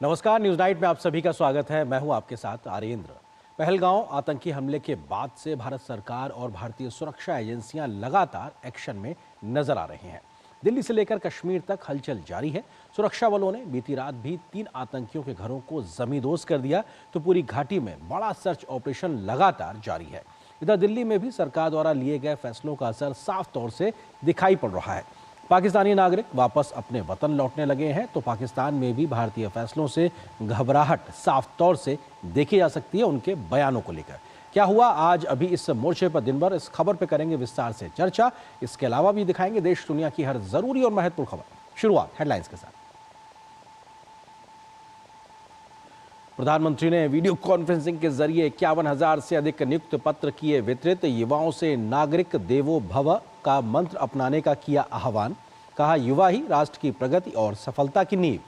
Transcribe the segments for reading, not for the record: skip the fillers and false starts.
नमस्कार, news night में आप सभी का स्वागत है। मैं हूं आपके साथ आर्येंद्र। पहलगांव आतंकी हमले के बाद से भारत सरकार और भारतीय सुरक्षा एजेंसियां लगातार एक्शन में नजर आ रही हैं। दिल्ली से लेकर कश्मीर तक हलचल जारी है। सुरक्षा बलों ने बीती रात भी 3 आतंकियों के घरों को जमींदोज कर दिया, तो पूरी घाटी में बड़ा सर्च ऑपरेशन लगातार जारी है। इधर दिल्ली में भी सरकार द्वारा लिए गए फैसलों का असर साफ तौर से दिखाई पड़ रहा है। पाकिस्तानी नागरिक वापस अपने वतन लौटने लगे हैं, तो पाकिस्तान में भी भारतीय फैसलों से घबराहट साफ तौर से देखी जा सकती है। उनके बयानों को लेकर क्या हुआ आज अभी इस मोर्चे पर दिन भर, इस खबर पर करेंगे विस्तार से चर्चा। इसके अलावा भी दिखाएंगे देश दुनिया की हर जरूरी और महत्वपूर्ण खबर। शुरुआत हेडलाइंस के साथ। प्रधानमंत्री ने वीडियो कॉन्फ्रेंसिंग के जरिए 51,000 से अधिक नियुक्त पत्र किए वितरित। युवाओं से नागरिक देवो भव का मंत्र अपनाने का किया आह्वान। कहा, युवा ही राष्ट्र की प्रगति और सफलता की नींव।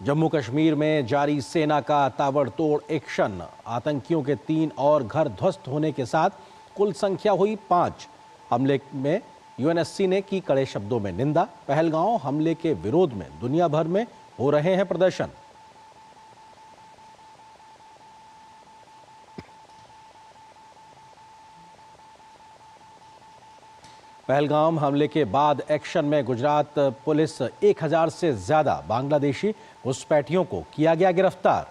जम्मू कश्मीर में जारी सेना का ताबड़तोड़ एक्शन। आतंकियों के 3 और घर ध्वस्त होने के साथ कुल संख्या हुई 5। हमले में यूएनएससी ने की कड़े शब्दों में निंदा। पहलगांव हमले के विरोध में दुनिया भर में हो रहे हैं प्रदर्शन। पहलगाम हमले के बाद एक्शन में गुजरात पुलिस 1,000 से ज्यादा बांग्लादेशी घुसपैठियों को किया गया गिरफ्तार।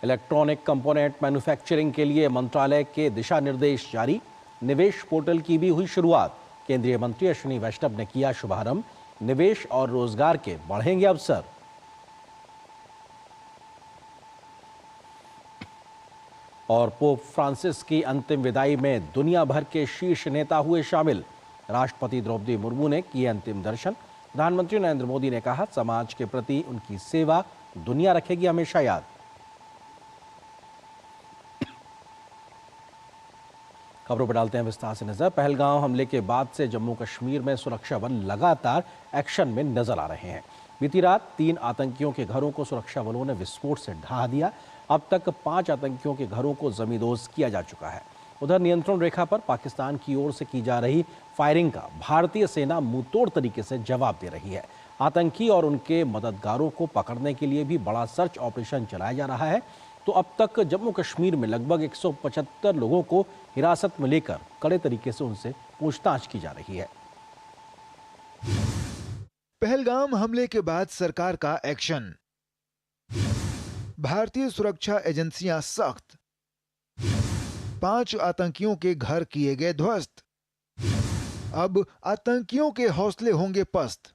इलेक्ट्रॉनिक कंपोनेंट मैन्युफैक्चरिंग के लिए मंत्रालय के दिशा निर्देश जारी। निवेश पोर्टल की भी हुई शुरुआत। केंद्रीय मंत्री अश्विनी वैष्णव ने किया शुभारंभ। निवेश और रोजगार के बढ़ेंगे अवसर। और पोप फ्रांसिस की अंतिम विदाई में दुनिया भर के शीर्ष नेता हुए शामिल। राष्ट्रपति द्रौपदी मुर्मू ने किए अंतिम दर्शन। प्रधानमंत्री नरेंद्र मोदी ने कहा, समाज के प्रति उनकी सेवा दुनिया रखेगी हमेशा याद। खबरों पर डालते हैं विस्तार से नजर। पहलगांव हमले के बाद से जम्मू कश्मीर में सुरक्षा बल लगातार एक्शन में नजर आ रहे हैं। बीती रात 3 आतंकियों के घरों को सुरक्षा बलों ने विस्फोट से ढहा दिया। अब तक 5 आतंकियों के घरों को जमींदोज किया जा चुका है। उधर नियंत्रण रेखा पर पाकिस्तान की ओर से की जा रही फायरिंग का भारतीय सेना मुंहतोड़ तरीके से जवाब दे रही है। आतंकी और उनके मददगारों को पकड़ने के लिए भी बड़ा सर्च ऑपरेशन चलाया जा रहा है। तो अब तक जम्मू कश्मीर में लगभग 175 लोगों को हिरासत में लेकर कड़े तरीके से उनसे पूछताछ की जा रही है। पहलगाम हमले के बाद सरकार का एक्शन। भारतीय सुरक्षा एजेंसियां सख्त। 5 आतंकियों के घर किए गए ध्वस्त। अब आतंकियों के हौसले होंगे पस्त।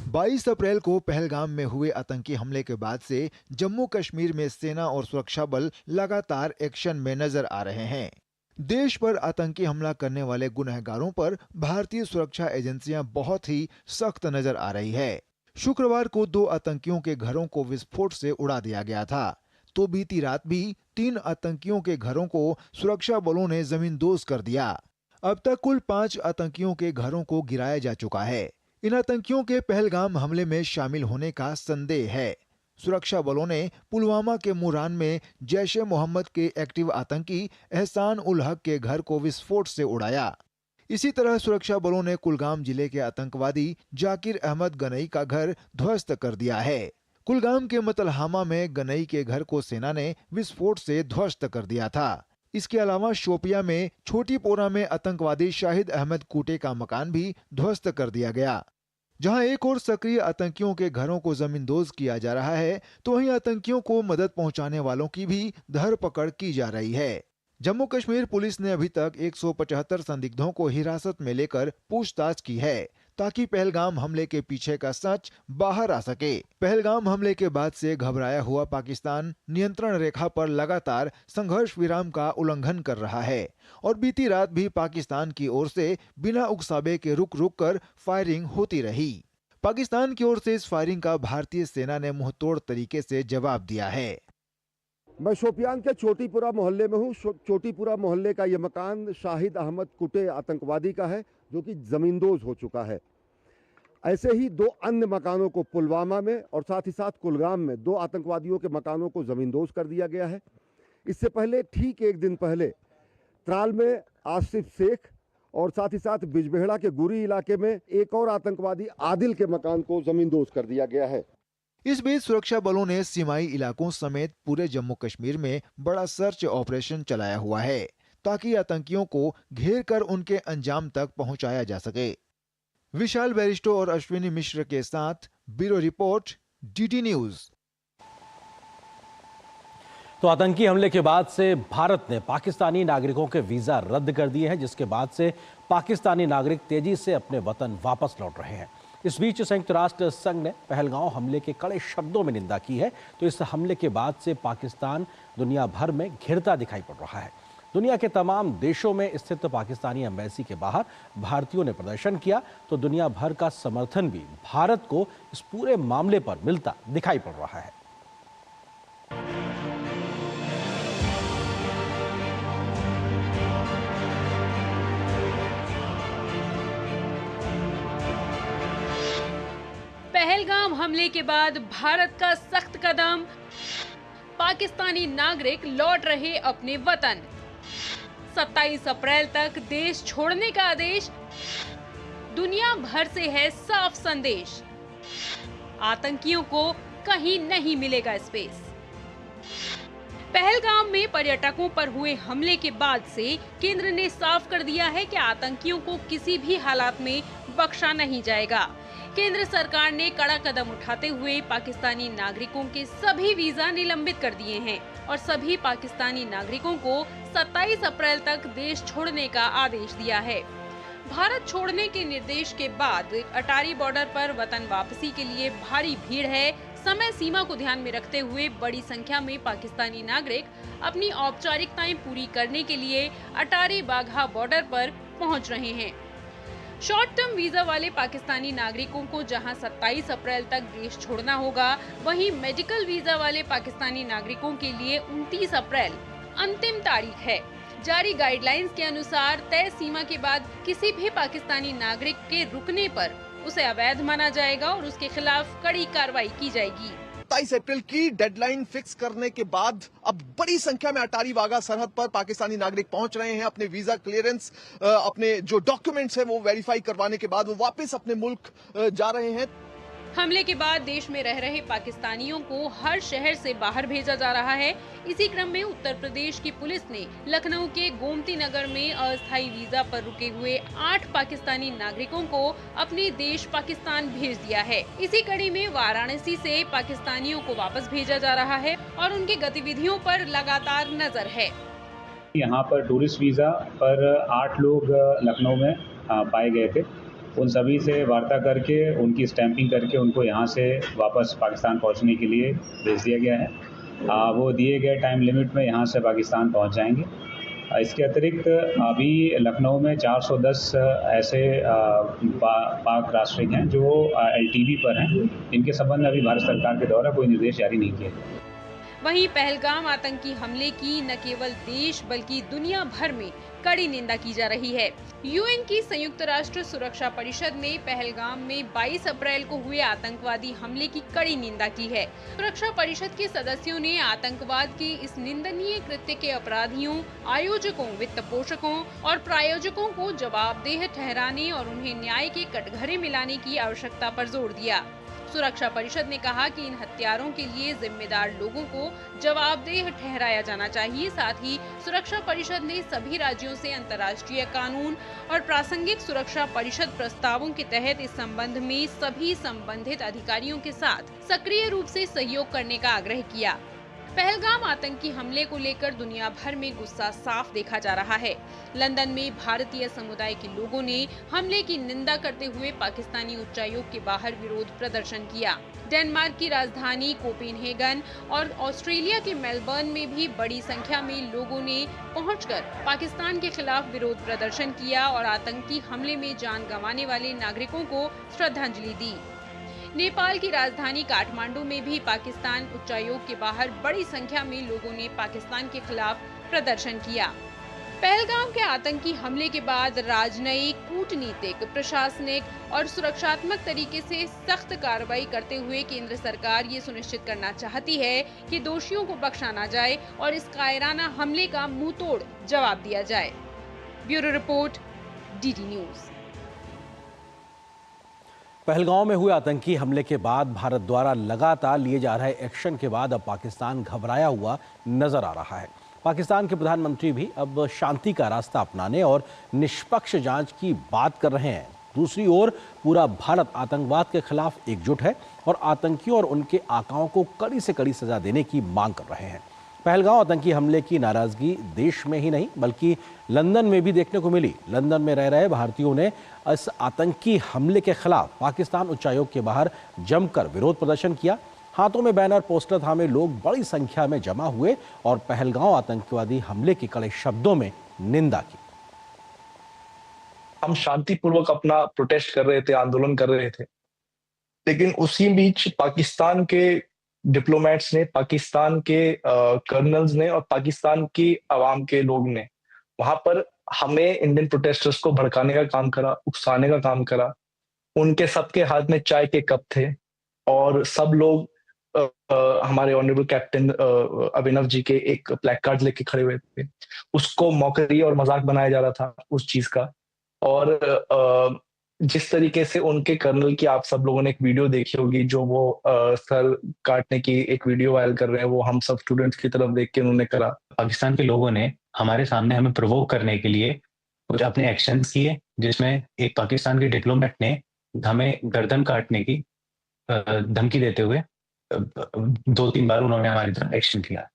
22 अप्रैल को पहलगाम में हुए आतंकी हमले के बाद से जम्मू कश्मीर में सेना और सुरक्षा बल लगातार एक्शन में नजर आ रहे हैं। देश पर आतंकी हमला करने वाले गुनहगारों पर भारतीय सुरक्षा एजेंसियां बहुत ही सख्त नजर आ रही है। शुक्रवार को 2 आतंकियों के घरों को विस्फोट से उड़ा दिया गया था, तो बीती रात भी 3 आतंकियों के घरों को सुरक्षा बलों ने जमींदोज कर दिया। अब तक कुल 5 आतंकियों के घरों को गिराया जा चुका है। इन आतंकियों के पहलगाम हमले में शामिल होने का संदेह है। सुरक्षा बलों ने पुलवामा के मुरान में जैश ए मोहम्मद के एक्टिव आतंकी एहसान उल हक के घर को विस्फोट से उड़ाया। इसी तरह सुरक्षा बलों ने कुलगाम जिले के आतंकवादी जाकिर अहमद गनई का घर ध्वस्त कर दिया है। कुलगाम के मतलहामा में गनई के घर को सेना ने विस्फोट से ध्वस्त कर दिया था। इसके अलावा शोपिया में छोटी पोरा में आतंकवादी शाहिद अहमद कूटे का मकान भी ध्वस्त कर दिया गया। जहां एक और सक्रिय आतंकियों के घरों को जमींदोज किया जा रहा है, तो वहीं आतंकियों को मदद पहुंचाने वालों की भी धरपकड़ की जा रही है। जम्मू कश्मीर पुलिस ने अभी तक 175 संदिग्धों को हिरासत में लेकर पूछताछ की है, ताकि पहलगाम हमले के पीछे का सच बाहर आ सके। पहलगाम हमले के बाद से घबराया हुआ पाकिस्तान नियंत्रण रेखा पर लगातार संघर्ष विराम का उल्लंघन कर रहा है और बीती रात भी पाकिस्तान की ओर से बिना उकसावे के रुक रुक कर फायरिंग होती रही। पाकिस्तान की ओर से इस फायरिंग का भारतीय सेना ने मुंहतोड़ तरीके से जवाब दिया है। मैं शोपियान के चोटीपुरा मोहल्ले में हूँ। चोटीपुरा मोहल्ले का ये मकान शाहिद अहमद कुटे आतंकवादी का है, जो कि जमींदोज हो चुका है। ऐसे ही 2 अन्य मकानों को पुलवामा में और साथ ही साथ कुलगाम में 2 आतंकवादियों के मकानों को जमींदोज कर दिया गया है। इससे पहले ठीक एक दिन पहले त्राल में आसिफ शेख और साथ ही साथ बिजबेहड़ा के गुरी इलाके में एक और आतंकवादी आदिल के मकान को जमींदोज कर दिया गया है। इस बीच सुरक्षा बलों ने सीमाई इलाकों समेत पूरे जम्मू कश्मीर में बड़ा सर्च ऑपरेशन चलाया हुआ है ताकि आतंकियों को घेर कर उनके अंजाम तक पहुंचाया जा सके। विशाल बैरिस्टो और अश्विनी मिश्र के साथ ब्यूरो रिपोर्ट, डीडी न्यूज। तो आतंकी हमले के बाद से भारत ने पाकिस्तानी नागरिकों के वीजा रद्द कर दिए हैं, जिसके बाद से पाकिस्तानी नागरिक तेजी से अपने वतन वापस लौट रहे हैं। इस बीच संयुक्त राष्ट्र संघ ने पहलगांव हमले के कड़े शब्दों में निंदा की है। तो इस हमले के बाद से पाकिस्तान दुनिया भर में घिरता दिखाई पड़ रहा है। दुनिया के तमाम देशों में स्थित पाकिस्तानी एम्बेसी के बाहर भारतीयों ने प्रदर्शन किया। तो दुनिया भर का समर्थन भी भारत को इस पूरे मामले पर मिलता दिखाई पड़ रहा है। पहलगाम हमले के बाद भारत का सख्त कदम, पाकिस्तानी नागरिक लौट रहे अपने वतन। 27 अप्रैल तक देश छोड़ने का आदेश, दुनिया भर से है साफ संदेश, आतंकियों को कहीं नहीं मिलेगा स्पेस। पहलगाम में पर्यटकों पर हुए हमले के बाद से केंद्र ने साफ कर दिया है कि आतंकियों को किसी भी हालात में बख्शा नहीं जाएगा। केंद्र सरकार ने कड़ा कदम उठाते हुए पाकिस्तानी नागरिकों के सभी वीजा निलंबित कर दिए हैं और सभी पाकिस्तानी नागरिकों को 27 अप्रैल तक देश छोड़ने का आदेश दिया है। भारत छोड़ने के निर्देश के बाद अटारी बॉर्डर पर वतन वापसी के लिए भारी भीड़ है। समय सीमा को ध्यान में रखते हुए बड़ी संख्या में पाकिस्तानी नागरिक अपनी औपचारिकताएं पूरी करने के लिए अटारी बाघा बॉर्डर पर पहुंच रहे हैं। शॉर्ट टर्म वीजा वाले पाकिस्तानी नागरिकों को जहां 27 अप्रैल तक देश छोड़ना होगा, वहीं मेडिकल वीजा वाले पाकिस्तानी नागरिकों के लिए 29 अप्रैल अंतिम तारीख है। जारी गाइडलाइंस के अनुसार तय सीमा के बाद किसी भी पाकिस्तानी नागरिक के रुकने पर उसे अवैध माना जाएगा और उसके खिलाफ कड़ी कार्रवाई की जाएगी। 27 अप्रैल की डेडलाइन फिक्स करने के बाद अब बड़ी संख्या में अटारी वाघा सरहद पर पाकिस्तानी नागरिक पहुंच रहे हैं। अपने वीजा क्लियरेंस, अपने जो डॉक्यूमेंट्स हैं वो वेरीफाई करवाने के बाद वो वापस अपने मुल्क जा रहे हैं। हमले के बाद देश में रह रहे पाकिस्तानियों को हर शहर से बाहर भेजा जा रहा है। इसी क्रम में उत्तर प्रदेश की पुलिस ने लखनऊ के गोमती नगर में अस्थायी वीजा पर रुके हुए 8 पाकिस्तानी नागरिकों को अपने देश पाकिस्तान भेज दिया है। इसी कड़ी में वाराणसी से पाकिस्तानियों को वापस भेजा जा रहा है और उनकी गतिविधियों पर लगातार नजर है। यहाँ पर टूरिस्ट वीजा पर 8 लोग लखनऊ में पाए गए थे। उन सभी से वार्ता करके उनकी स्टैंपिंग करके उनको यहाँ से वापस पाकिस्तान पहुँचने के लिए भेज दिया गया है। वो दिए गए टाइम लिमिट में यहाँ से पाकिस्तान पहुँच जाएंगे। इसके अतिरिक्त अभी लखनऊ में 410 ऐसे पाक नागरिक हैं जो LTV पर हैं, इनके संबंध में अभी भारत सरकार के द्वारा कोई निर्देश जारी नहीं किए। वहीं पहलगाम आतंकी हमले की न केवल देश बल्कि दुनिया भर में कड़ी निंदा की जा रही है। UN की संयुक्त राष्ट्र सुरक्षा परिषद ने पहलगाम में 22 अप्रैल को हुए आतंकवादी हमले की कड़ी निंदा की है। सुरक्षा परिषद के सदस्यों ने आतंकवाद के इस निंदनीय कृत्य के अपराधियों, आयोजकों, वित्त पोषकों और प्रायोजकों को जवाबदेह ठहराने और उन्हें न्याय के कटघरे में लाने की आवश्यकता पर जोर दिया। सुरक्षा परिषद ने कहा कि इन हत्यारों के लिए जिम्मेदार लोगों को जवाबदेह ठहराया जाना चाहिए। साथ ही सुरक्षा परिषद ने सभी राज्यों से अंतर्राष्ट्रीय कानून और प्रासंगिक सुरक्षा परिषद प्रस्तावों के तहत इस संबंध में सभी संबंधित अधिकारियों के साथ सक्रिय रूप से सहयोग करने का आग्रह किया। पहलगाम आतंकी हमले को लेकर दुनिया भर में गुस्सा साफ देखा जा रहा है। लंदन में भारतीय समुदाय के लोगों ने हमले की निंदा करते हुए पाकिस्तानी उच्चायोग के बाहर विरोध प्रदर्शन किया। डेनमार्क की राजधानी कोपेनहेगन और ऑस्ट्रेलिया के मेलबर्न में भी बड़ी संख्या में लोगों ने पहुंचकर पाकिस्तान के खिलाफ विरोध प्रदर्शन किया और आतंकी हमले में जान गंवाने वाले नागरिकों को श्रद्धांजलि दी। नेपाल की राजधानी काठमांडू में भी पाकिस्तान उच्चायोग के बाहर बड़ी संख्या में लोगों ने पाकिस्तान के खिलाफ प्रदर्शन किया। पहलगाम के आतंकी हमले के बाद राजनयिक, कूटनीतिक, प्रशासनिक और सुरक्षात्मक तरीके से सख्त कार्रवाई करते हुए केंद्र सरकार ये सुनिश्चित करना चाहती है कि दोषियों को बख्शा न जाए और इस कायराना हमले का मुंहतोड़ जवाब दिया जाए। Bureau report, DD news. Pahalgam में हुए आतंकी हमले के बाद भारत द्वारा लगातार लिए जा रहे एक्शन के बाद अब पाकिस्तान घबराया हुआ नजर आ रहा है। पाकिस्तान के प्रधानमंत्री भी अब शांति का रास्ता अपनाने और निष्पक्ष जांच की बात कर रहे हैं। दूसरी ओर पूरा भारत आतंकवाद के खिलाफ एकजुट है और आतंकियों और उनके आकाओं को कड़ी से कड़ी सजा देने की मांग कर रहे हैं। पहलगांव आतंकी हमले की नाराजगी देश में ही नहीं बल्कि लंदन में भी देखने को मिली। लंदन में रह रहे भारतीयों ने इस आतंकी हमले के खिलाफ पाकिस्तान उच्चायोग के बाहर जमकर विरोध प्रदर्शन किया। हाथों में बैनर पोस्टर थामे लोग बड़ी संख्या में जमा हुए और पहलगांव आतंकवादी हमले की कड़े शब्दों में निंदा की। हम शांतिपूर्वक अपना प्रोटेस्ट कर रहे थे, आंदोलन कर रहे थे, लेकिन उसी बीच पाकिस्तान के डिप्लोमेट्स ने, पाकिस्तान के कर्नल्स ने और पाकिस्तान की आवाम के लोग ने वहां पर हमें इंडियन प्रोटेस्टर्स को भड़काने का काम करा, उकसाने का काम करा। उनके सबके हाथ में चाय के कप थे और सब लोग हमारे ऑनरेबल कैप्टन अभिनव जी के एक प्लैक कार्ड लेके खड़े हुए थे। उसको मौकरी और मजाक बनाया जा रहा था उस चीज का। और जिस तरीके से उनके कर्नल की आप सब लोगों ने एक वीडियो देखी होगी, जो वो सर काटने की एक वीडियो वायरल कर रहे हैं, वो हम सब स्टूडेंट्स की तरफ देख के उन्होंने करा। पाकिस्तान के लोगों ने हमारे सामने हमें प्रोवोक करने के लिए कुछ अपने एक्शंस किए, जिसमें एक पाकिस्तान के डिप्लोमेट ने हमें गर्दन काटने की धमकी देते हुए 2-3 बार उन्होंने हमारी तरफ एक्शन किया।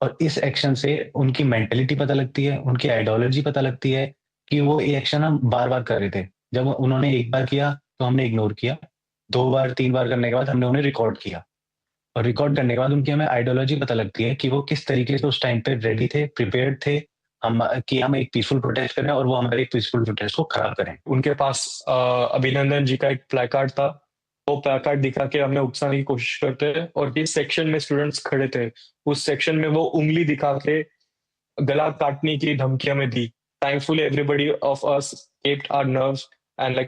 और इस एक्शन से उनकी मेंटेलिटी पता लगती है, उनकी आइडियोलॉजी पता लगती है कि वो ये एक्शन हम बार बार कर रहे थे। जब उन्होंने एक बार किया तो हमने इग्नोर किया, 2 बार 3 बार करने के बाद हमने उन्हें रिकॉर्ड किया और रिकॉर्ड करने के बाद उनकी हमें आइडियोलॉजी पता लगती है कि वो किस तरीके से उस टाइम पे रेडी थे, प्रिपेयर्ड थे हम एक पीसफुल प्रोटेस्ट करें और वो हमारे एक पीसफुल प्रोटेस्ट को खराब करें। उनके पास अभिनंदन जी का एक प्लेकार्ड था, वो प्लेकार्ड दिखा के हमें उकसाने की कोशिश करते थे और जिस सेक्शन में स्टूडेंट्स खड़े थे उस सेक्शन में वो उंगली दिखा के गला काटने की धमकी हमें दी। Thankfully, everybody of us kept our nerves and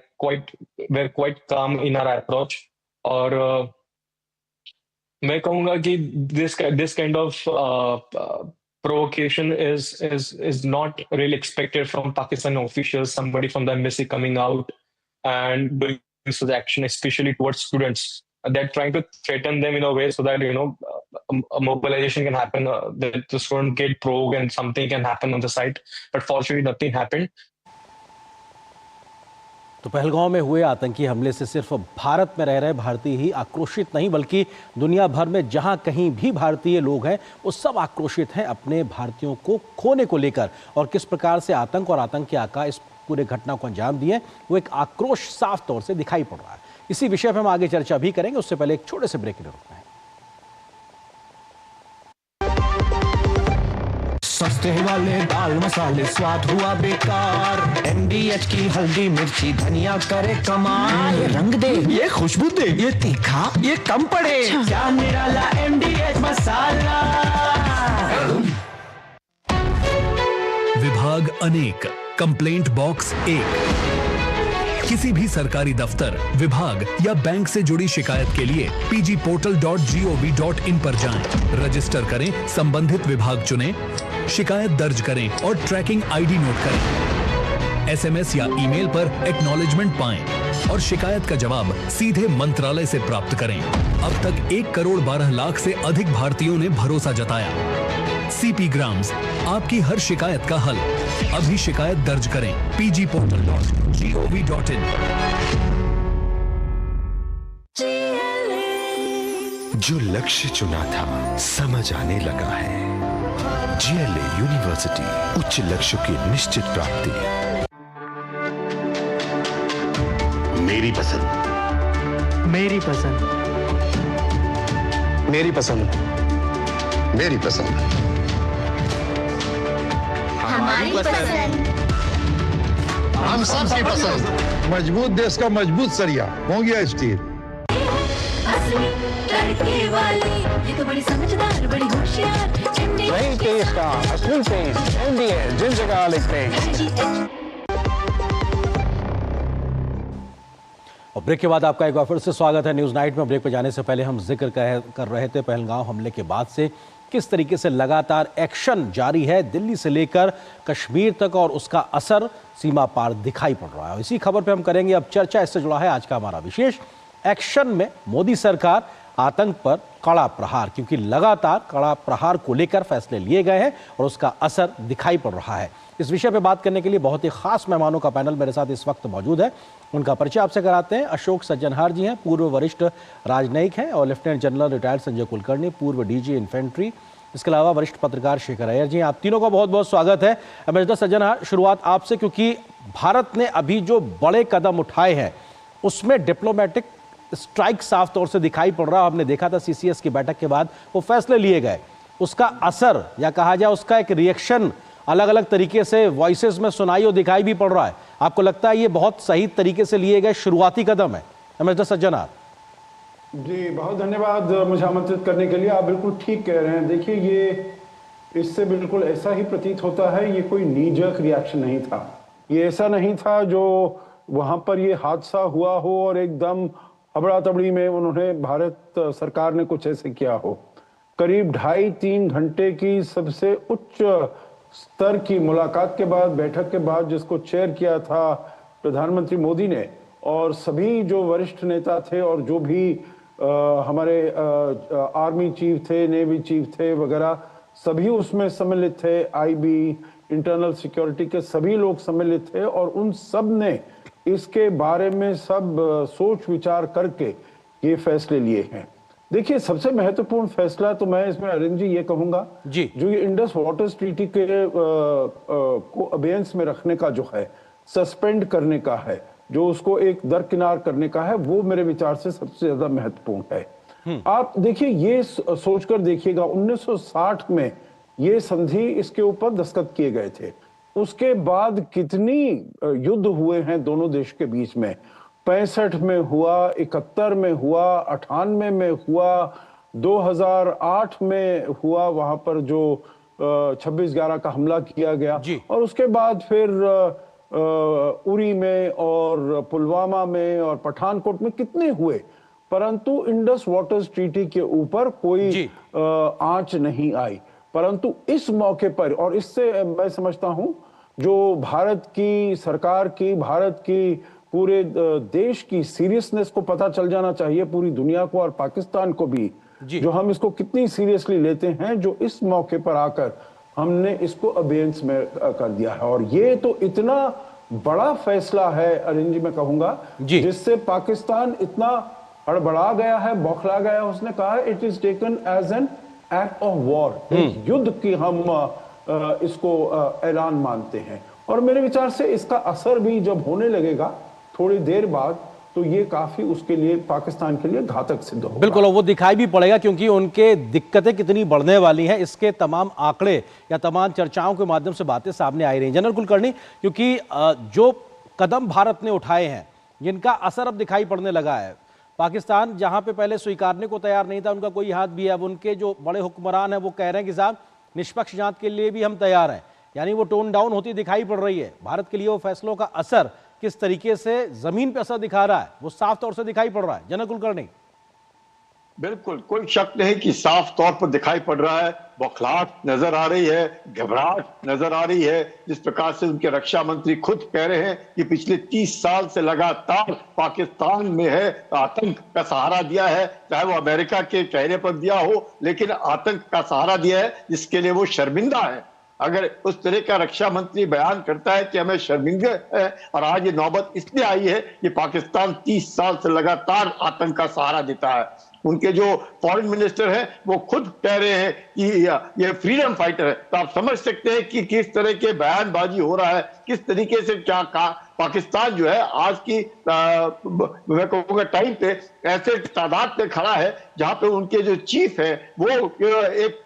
were quite calm in our approach. और मैं कहूँगा कि this kind of provocation is not really expected from Pakistani officials. Somebody from the embassy coming out and doing this action, especially towards students. They're trying to threaten them in a way so that a mobilization can happen, that the student get provoked and something can happen on the site. But fortunately, nothing happened. तो पहलगांव में हुए आतंकी हमले से सिर्फ भारत में रह रहे भारतीय ही आक्रोशित नहीं बल्कि दुनिया भर में जहां कहीं भी भारतीय लोग हैं वो सब आक्रोशित हैं अपने भारतीयों को खोने को लेकर। और किस प्रकार से आतंक और आतंक के आका इस पूरे घटना को अंजाम दिए, वो एक आक्रोश साफ तौर से दिखाई पड़ रहा है। इसी विषय पर हम आगे चर्चा भी करेंगे, उससे पहले एक छोटे से ब्रेक ले रुकते हैं। सस्ते वाले दाल मसाले स्वाद हुआ बेकार, MDH की हल्दी मिर्ची धनिया करे कमाल। ये रंग दे, ये खुशबू दे, ये तीखा, ये कम पड़े, क्या निराला MDH मसाला। विभाग अनेक, कंप्लेंट बॉक्स 1। किसी भी सरकारी दफ्तर, विभाग या बैंक से जुड़ी शिकायत के लिए pgportal.gov.in पर जाएं, रजिस्टर करें, संबंधित विभाग चुनें, शिकायत दर्ज करें और ट्रैकिंग आईडी नोट करें। SMS या ईमेल पर एक्नॉलेजमेंट पाएं और शिकायत का जवाब सीधे मंत्रालय से प्राप्त करें। अब तक 1 करोड़ 12 लाख से अधिक भारतीयों ने भरोसा जताया। CP ग्राम्स, आपकी हर शिकायत का हल। अभी शिकायत दर्ज करें pgportal.gov.in। जो लक्ष्य चुना था समझ आने लगा है। GLA यूनिवर्सिटी, उच्च लक्ष्य की निश्चित प्राप्ति। मेरी पसंद, मेरी पसंद, मेरी पसंद, मेरी पसंद, हमारी पसंद, हम सबकी पसंद। मजबूत देश का मजबूत सरिया हो गया स्टील। असली लड़के वाली, ये तो बड़ी समझदार, बड़ी होशियार। नई टेस्ट का असली टेस्ट MDH, जिन जगह लिखते हैं। और ब्रेक के बाद आपका एक बार फिर से स्वागत है न्यूज़ नाइट में। ब्रेक पर जाने से पहले हम जिक्र कर रहे थे पहलगाम हमले के बाद से किस तरीके से लगातार एक्शन जारी है दिल्ली से लेकर कश्मीर तक और उसका असर सीमा पार दिखाई पड़ रहा है। इसी खबर पे हम करेंगे अब चर्चा। इससे जुड़ा है आज का हमारा विशेष एक्शन में मोदी सरकार आतंक पर कड़ा प्रहार, क्योंकि लगातार कड़ा प्रहार को लेकर फैसले लिए गए हैं और उसका असर दिखाई पड़ रहा है। इस विषय पे बात करने के लिए बहुत ही खास मेहमानों का पैनल मेरे साथ इस वक्त मौजूद है। उनका परिचय आपसे कराते हैं। अशोक सज्जनहार जी हैं, पूर्व वरिष्ठ राजनयिक हैं, और lieutenant general retired Sanjay Kulkarni, पूर्व डीजी इन्फेंट्री। इसके अलावा वरिष्ठ पत्रकार शेखर अय्यर जी हैं। आप तीनों का बहुत बहुत स्वागत है। मिस्टर सज्जनहार, शुरुआत आपसे, क्योंकि भारत ने अभी जो बड़े कदम उठाए हैं उसमें डिप्लोमेटिक स्ट्राइक साफ तौर से दिखाई पड़ रहा है। आपने देखा था सीसीएस की बैठक के बाद वो फैसले लिए गए, उसका असर या कहा जाए उसका एक रिएक्शन अलग अलग तरीके से वॉइसेस में सुनाई और दिखाई भी पड़ रहा है। आपको लगता है ये बहुत सही तरीके से लिए गए शुरुआती कदम है? मिस्टर सज्जनहार जी, बहुत धन्यवाद मुझे आमंत्रित करने के लिए। आप बिल्कुल ठीक कह रहे हैं। देखिए, ये इससे बिल्कुल ऐसा ही प्रतीत होता है, ये कोई नी जर्क रिएक्शन नहीं था। ये ऐसा नहीं था जो वहां पर ये हादसा हुआ हो और एकदम हबड़ा तबड़ी में उन्होंने भारत सरकार ने कुछ ऐसे किया हो। करीब 2.5-3 घंटे की सबसे उच्च स्तर की मुलाकात के बाद, बैठक के बाद, जिसको चेयर किया था प्रधानमंत्री मोदी ने, और सभी जो वरिष्ठ नेता थे और जो भी हमारे आर्मी चीफ थे, नेवी चीफ थे वगैरह, सभी उसमें सम्मिलित थे। आईबी, इंटरनल सिक्योरिटी के सभी लोग सम्मिलित थे और उन सब ने इसके बारे में सब सोच विचार करके ये फैसले लिए हैं। देखिए, सबसे महत्वपूर्ण फैसला तो मैं इसमें अरविंद जी ये कहूंगा जी, जो ये इंडस वाटर्स ट्रीटी के को अबेयंस में रखने का जो है, सस्पेंड करने का है, जो उसको एक दरकिनार करने का है, वो मेरे विचार से सबसे ज्यादा महत्वपूर्ण है। आप देखिए, ये सोचकर देखिएगा 1960 में ये संधि इसके ऊपर दस्तखत किए गए थे। उसके बाद कितनी युद्ध हुए हैं दोनों देश के बीच में। 65 में हुआ, 71 में हुआ, 98 में हुआ, 2008 में हुआ, वहां पर जो 26/11 का हमला किया गया, और उसके बाद फिर उरी में और पुलवामा में और पठानकोट में कितने हुए, परंतु इंडस वाटर्स ट्रीटी के ऊपर कोई आंच नहीं आई। परंतु इस मौके पर, और इससे मैं समझता हूं जो भारत की सरकार की, भारत की पूरे देश की सीरियसनेस को पता चल जाना चाहिए पूरी दुनिया को और पाकिस्तान को भी, जो हम इसको कितनी सीरियसली लेते हैं, जो इस मौके पर आकर हमने इसको अबेयंस में कर दिया है। और ये तो इतना बड़ा फैसला है अरविंद जी, मैं कहूंगा, जिससे पाकिस्तान इतना हड़बड़ा गया है, बौखला गया। उसने कहा it is taken as an act of war, युद्ध की हम इसको ऐलान मानते हैं। और मेरे विचार से इसका असर भी जब होने लगेगा थोड़ी देर बाद, तो ये काफी उसके लिए, पाकिस्तान के लिए घातक सिद्ध होगा। बिल्कुल, वो दिखाई भी पड़ेगा, क्योंकि उनके दिक्कतें कितनी बढ़ने वाली हैं इसके तमाम आंकड़े या तमाम चर्चाओं के माध्यम से बातें सामने आ रही हैं। जनरल कुलकर्णी, क्योंकि जो कदम भारत ने उठाए हैं जिनका असर अब दिखाई पड़ने लगा है, पाकिस्तान जहां पे पहले स्वीकारने को तैयार नहीं था, उनका कोई हाथ भी है, अब उनके जो बड़े हुक्मरान हैं वो कह रहे हैं कि साहब निष्पक्ष जांच के लिए भी हम तैयार हैं, यानी वो टोन डाउन होती दिखाई पड़ रही है। भारत के लिए वो फैसलों का असर किस तरीके से जमीन पे असर दिखा रहा है वो साफ तौर से दिखाई पड़ रहा है। जनरल कुलकर्णी बिल्कुल, कोई शक नहीं कि साफ तौर पर दिखाई पड़ रहा है। बौखलाहट नजर आ रही है, घबराहट नजर आ रही है। जिस प्रकार से उनके रक्षा मंत्री खुद कह रहे हैं कि पिछले 30 साल से लगातार पाकिस्तान में है आतंक का सहारा दिया है, चाहे वो अमेरिका के कहने पर दिया हो, लेकिन आतंक का सहारा दिया है जिसके लिए वो शर्मिंदा है। अगर उस तरह का रक्षा मंत्री बयान करता है कि हमें शर्मिंदगी है, और आज ये नौबत इसलिए आई है कि पाकिस्तान 30 साल से लगातार आतंक का सहारा देता है। उनके जो फॉरेन मिनिस्टर हैं वो खुद कह रहे हैं कि ये फ्रीडम फाइटर है। तो आप समझ सकते हैं कि किस तरह के बयानबाजी हो रहा है, किस तरीके से क्या पाकिस्तान जो है आज की मैं कहूँगा टाइम पे ऐसे तादाद पे खड़ा है जहां पे उनके जो चीफ है वो एक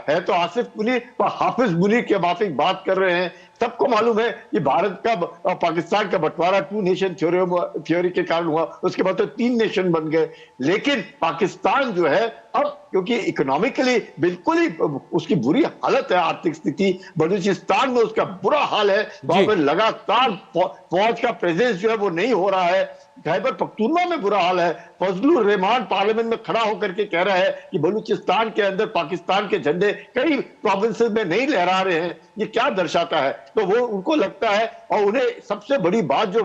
है तो आसिफ मुनी व हाफिज मुनी के माफिक बात कर रहे हैं। सबको मालूम है कि भारत का और पाकिस्तान का बंटवारा 2 नेशन थ्योरी के कारण हुआ, उसके बाद तो 3 नेशन बन गए। लेकिन पाकिस्तान जो है अब क्योंकि इकोनॉमिकली बिल्कुल ही उसकी बुरी हालत है, आर्थिक स्थिति, बलूचिस्तान में उसका बुरा हाल है, वहां पर लगातार फौज का प्रेजेंस जो है वो नहीं हो रहा है। खैबर पख्तूनवा में बुरा हाल है। फजलुर रहमान पार्लियामेंट में खड़ा होकर के कह रहा है कि बलूचिस्तान के अंदर पाकिस्तान के झंडे कई प्रोविंसेस में नहीं लहरा रहे हैं। ये क्या दर्शाता है? तो वो उनको लगता है, और उन्हें सबसे बड़ी बात जो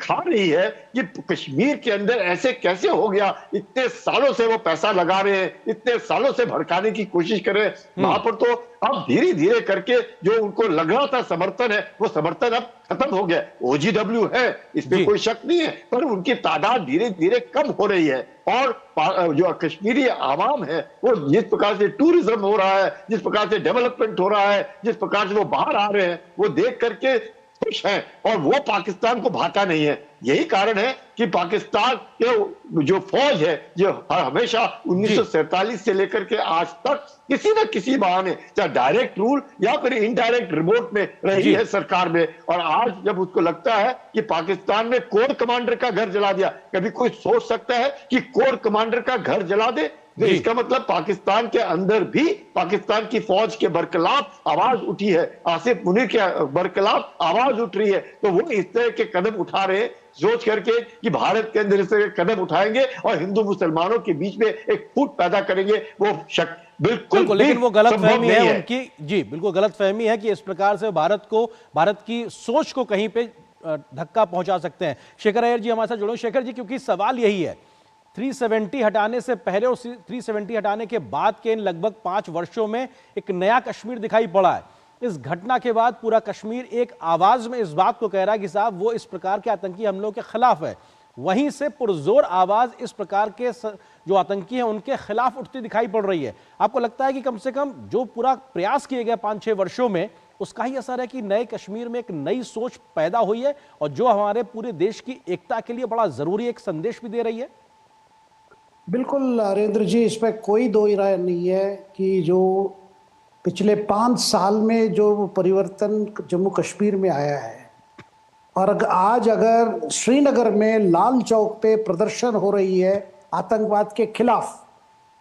खा रही है कि कश्मीर के अंदर ऐसे कैसे हो गया। इतने सालों से वो पैसा लगा रहे हैं, इतने सालों से भड़काने की कोशिश कर रहे हैं, वहां पर तो अब धीरे धीरे करके जो उनको लग रहा था समर्थन है, वो समर्थन अब खत्म हो गया। OGW है, इसमें कोई शक नहीं है, पर उनकी तादाद धीरे धीरे कम हो रही है। और जो कश्मीरी आवाम है वो जिस प्रकार से टूरिज्म हो रहा है, जिस प्रकार से डेवलपमेंट हो रहा है, जिस प्रकार से वो बाहर आ रहे हैं, वो देख करके खुश है और वो पाकिस्तान को भाता नहीं है। यही कारण है कि पाकिस्तान के जो फौज है, जो हमेशा 1947 से लेकर के आज तक किसी न किसी बहाने, चाहे डायरेक्ट रूल या फिर इनडायरेक्ट रिमोट में रही है सरकार में, और आज जब उसको लगता है कि पाकिस्तान में कोर कमांडर का घर जला दिया, कभी कोई सोच सकता है कि कोर कमांडर का घर जला दे? तो इसका मतलब पाकिस्तान के अंदर भी पाकिस्तान की फौज के बरखिलाफ आवाज उठी है, आसिफ मुनीर के बरखिलाफ आवाज उठ रही है। तो वो इस तरह के कदम उठा रहे हैं सोच करके कि भारत के अंदर इस तरह के कदम उठाएंगे और हिंदू मुसलमानों के बीच में एक फूट पैदा करेंगे। वो शक बिल्कुल, लेकिन वो गलत फहमी है उनकी। जी बिल्कुल गलत फहमी है कि इस प्रकार से भारत की सोच को कहीं पे धक्का पहुंचा सकते हैं। शेखर अय्यर जी हमारे साथ जुड़े। शेखर जी, क्योंकि सवाल यही है, 370 हटाने से पहले और 370 हटाने के बाद के इन लगभग 5 वर्षों में एक नया कश्मीर दिखाई पड़ा है। इस घटना के बाद पूरा कश्मीर एक आवाज में इस बात को कह रहा है कि साहब वो इस प्रकार के आतंकी हमलों के खिलाफ है। वहीं से पुरजोर आवाज इस प्रकार के जो आतंकी हैं उनके खिलाफ उठती दिखाई पड़ रही है। आपको लगता है कि कम से कम जो पूरा प्रयास किए गए 5-6 वर्षों में, उसका ही असर है कि नए कश्मीर में एक नई सोच पैदा हुई है और जो हमारे पूरे देश की एकता के लिए बड़ा जरूरी एक संदेश भी दे रही है? बिल्कुल नरेंद्र जी, इस पर कोई दो राय नहीं है कि जो पिछले 5 साल में जो परिवर्तन जम्मू कश्मीर में आया है, और आज अगर श्रीनगर में लाल चौक पे प्रदर्शन हो रही है आतंकवाद के खिलाफ,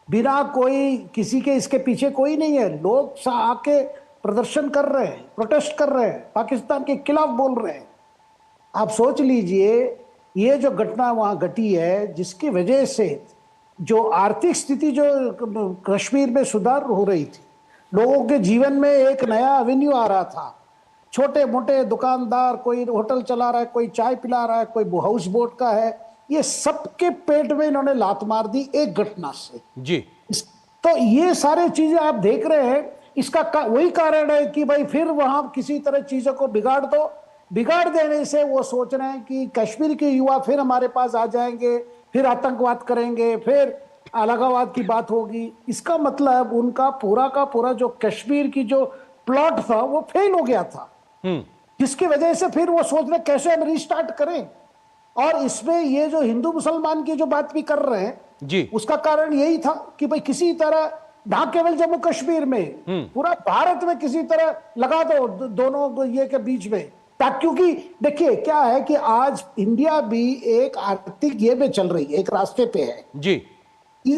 बिना कोई किसी के इसके पीछे कोई नहीं है, लोग आके प्रदर्शन कर रहे हैं, प्रोटेस्ट कर रहे हैं, पाकिस्तान के खिलाफ बोल रहे हैं। आप सोच लीजिए ये जो घटना वहाँ घटी है, जिसकी वजह से जो आर्थिक स्थिति जो कश्मीर में सुधार हो रही थी, लोगों के जीवन में एक नया एवेन्यू आ रहा था, छोटे मोटे दुकानदार, कोई होटल चला रहा है, कोई चाय पिला रहा है, कोई हाउस बोट का है, ये सबके पेट में इन्होंने लात मार दी एक घटना से। जी तो ये सारे चीजें आप देख रहे हैं, इसका वही कारण है कि भाई फिर वहां किसी तरह चीजों को बिगाड़ दो। बिगाड़ देने से वो सोच रहे हैं कि कश्मीर के युवा फिर हमारे पास आ जाएंगे, फिर आतंकवाद करेंगे, फिर अलगाववाद की बात होगी। इसका मतलब उनका पूरा का पूरा जो कश्मीर की जो प्लॉट था वो फेल हो गया था, जिसकी वजह से फिर वो सोच रहे कैसे हम रिस्टार्ट करें। और इसमें ये जो हिंदू मुसलमान की जो बात भी कर रहे हैं जी, उसका कारण यही था कि भाई किसी तरह ना केवल जम्मू कश्मीर में, पूरा भारत में किसी तरह लगा दो दोनों ये के बीच में, क्योंकि देखिए क्या है कि आज इंडिया भी एक आर्थिक ये में चल रही है, एक रास्ते पे है जी,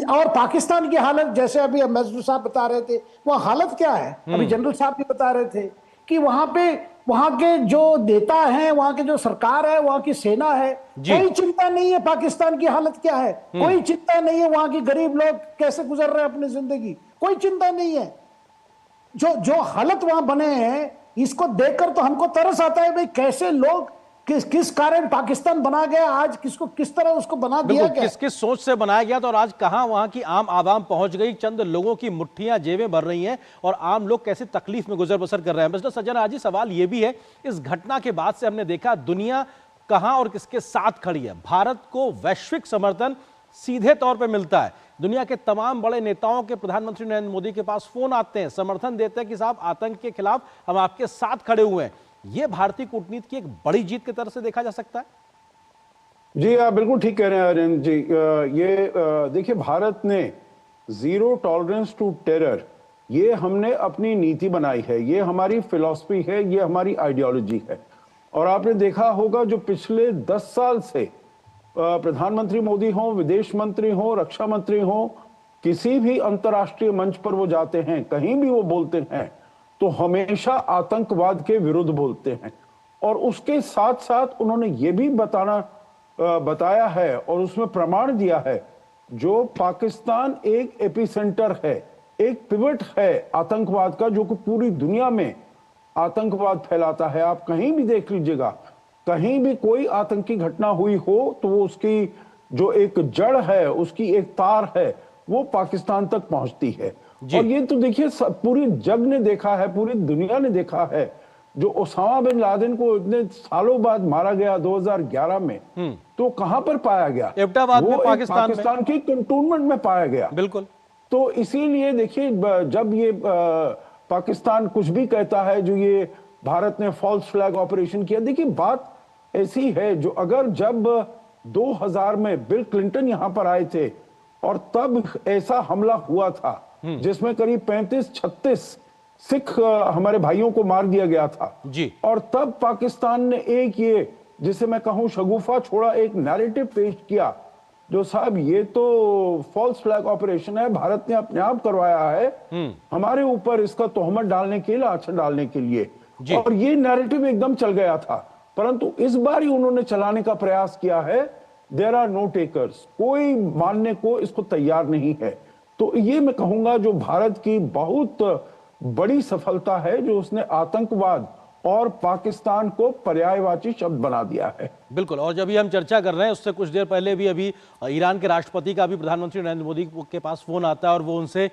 और पाकिस्तान की हालत, जैसे अभी अम्बेसडर साहब बता रहे थे, वो हालत क्या है, अभी जनरल साहब भी बता रहे थे कि वहां के जो नेता हैं, वहां के जो सरकार है, वहां की सेना है, कोई चिंता नहीं है पाकिस्तान की हालत क्या है, कोई चिंता नहीं है वहां की गरीब लोग कैसे गुजर रहे हैं अपनी जिंदगी, कोई चिंता नहीं है। जो हालत वहां बने हैं, इसको देखकर तो हमको तरस आता है भाई कैसे लोग किस कारण पाकिस्तान बना गया, आज किस तरह उसको बना दिया गया, किस सोच से बनाया गया था, और आज कहां वहां की आम आवाम पहुंच गई, चंद लोगों की मुट्ठियां जेबें भर रही हैं और आम लोग कैसे तकलीफ में गुजर बसर कर रहे हैं। मिस्टर सज्जन आज सवाल यह भी है, इस घटना के बाद से हमने देखा दुनिया कहां और किसके साथ खड़ी है। भारत को वैश्विक समर्थन सीधे तौर पर मिलता है, दुनिया के तमाम बड़े नेताओं के, प्रधानमंत्री नरेंद्र मोदी के पास फोन आते हैं, समर्थन देते हैं कि साहब आतंक के खिलाफ हम आपके साथ खड़े हुए हैं। यह भारतीय कूटनीति की एक बड़ी जीत की तरह से देखा जा सकता है। जी आप बिल्कुल ठीक कह रहे हैं अरविंद जी। ये देखिए, भारत ने जीरो टॉलरेंस टू टेरर, ये हमने अपनी नीति बनाई है, ये हमारी फिलॉसफी है, ये हमारी आइडियोलॉजी है। और आपने देखा होगा जो पिछले 10 साल से प्रधानमंत्री मोदी हो, विदेश मंत्री हो, रक्षा मंत्री हो, किसी भी अंतर्राष्ट्रीय मंच पर वो जाते हैं, कहीं भी वो बोलते हैं तो हमेशा आतंकवाद के विरुद्ध बोलते हैं। और उसके साथ साथ उन्होंने ये भी बताना बताया है और उसमें प्रमाण दिया है, जो पाकिस्तान एक एपिसेंटर है, एक पिवट है आतंकवाद का, जो कि पूरी दुनिया में आतंकवाद फैलाता है। आप कहीं भी देख लीजिएगा, कहीं भी कोई आतंकी घटना हुई हो तो वो उसकी जो एक जड़ है, उसकी एक तार है, वो पाकिस्तान तक पहुंचती है। और ये तो देखिए पूरी जग ने देखा है, पूरी दुनिया ने देखा है, जो ओसामा बिन लादेन को इतने सालों बाद मारा गया 2011 में, तो कहां पर पाया गया? एबटाबाद में, वो पाकिस्तान की कंटोनमेंट में पाया गया। बिल्कुल। तो इसीलिए देखिए, जब ये पाकिस्तान कुछ भी कहता है, जो ये भारत ने फॉल्स फ्लैग ऑपरेशन किया, देखिए बात ऐसी है, जो अगर जब 2000 में बिल क्लिंटन यहां पर आए थे और तब ऐसा हमला हुआ था जिसमें करीब 35-36 सिख हमारे भाइयों को मार दिया गया था जी, और तब पाकिस्तान ने एक ये, जिसे मैं कहूं शगुफा छोड़ा, एक नैरेटिव पेश किया, जो साहब ये तो फॉल्स फ्लैग ऑपरेशन है, भारत ने अपने आप करवाया है, हमारे ऊपर इसका तोहमत डालने के लिए, आछा डालने के लिए, और ये नैरेटिव एकदम चल गया था। परंतु इस बार ही उन्होंने चलाने का प्रयास किया है, देयर आर नो टेकर्स, कोई मानने को इसको तैयार नहीं है। तो ये मैं कहूंगा जो भारत की बहुत बड़ी सफलता है, जो उसने आतंकवाद और पाकिस्तान को पर्यायवाची शब्द बना दिया है। बिल्कुल। और जब हम चर्चा कर रहे हैं, उससे कुछ देर पहले भी अभी ईरान के राष्ट्रपति का भी प्रधानमंत्री नरेंद्र मोदी के पास फोन आता है और वो उनसे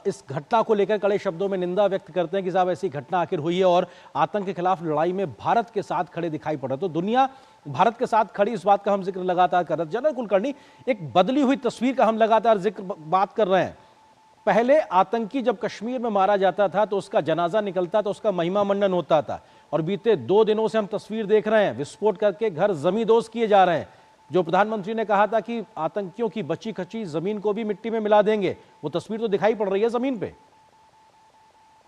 इस घटना को लेकर कड़े शब्दों में निंदा व्यक्त करते हैं कि साहब ऐसी घटना आखिर हुई है और आतंक के खिलाफ लड़ाई में भारत के साथ खड़े दिखाई पड़ रहे। तो दुनिया भारत के साथ खड़ी, इस बात का हम जिक्र लगातार कर रहे हैं। जनरल कुलकर्णी, एक बदली हुई तस्वीर का हम लगातार बात कर रहे हैं। पहले आतंकी जब कश्मीर में मारा जाता था तो उसका जनाजा निकलता था, उसका महिमा मंडन होता था, और बीते 2 दिनों से हम तस्वीर देख रहे हैं, विस्फोट करके घर जमींदोज किए जा रहे हैं। जो प्रधानमंत्री ने कहा था कि आतंकियों की बची खची जमीन को भी मिट्टी में मिला देंगे, वो तस्वीर तो दिखाई पड़ रही है जमीन पे।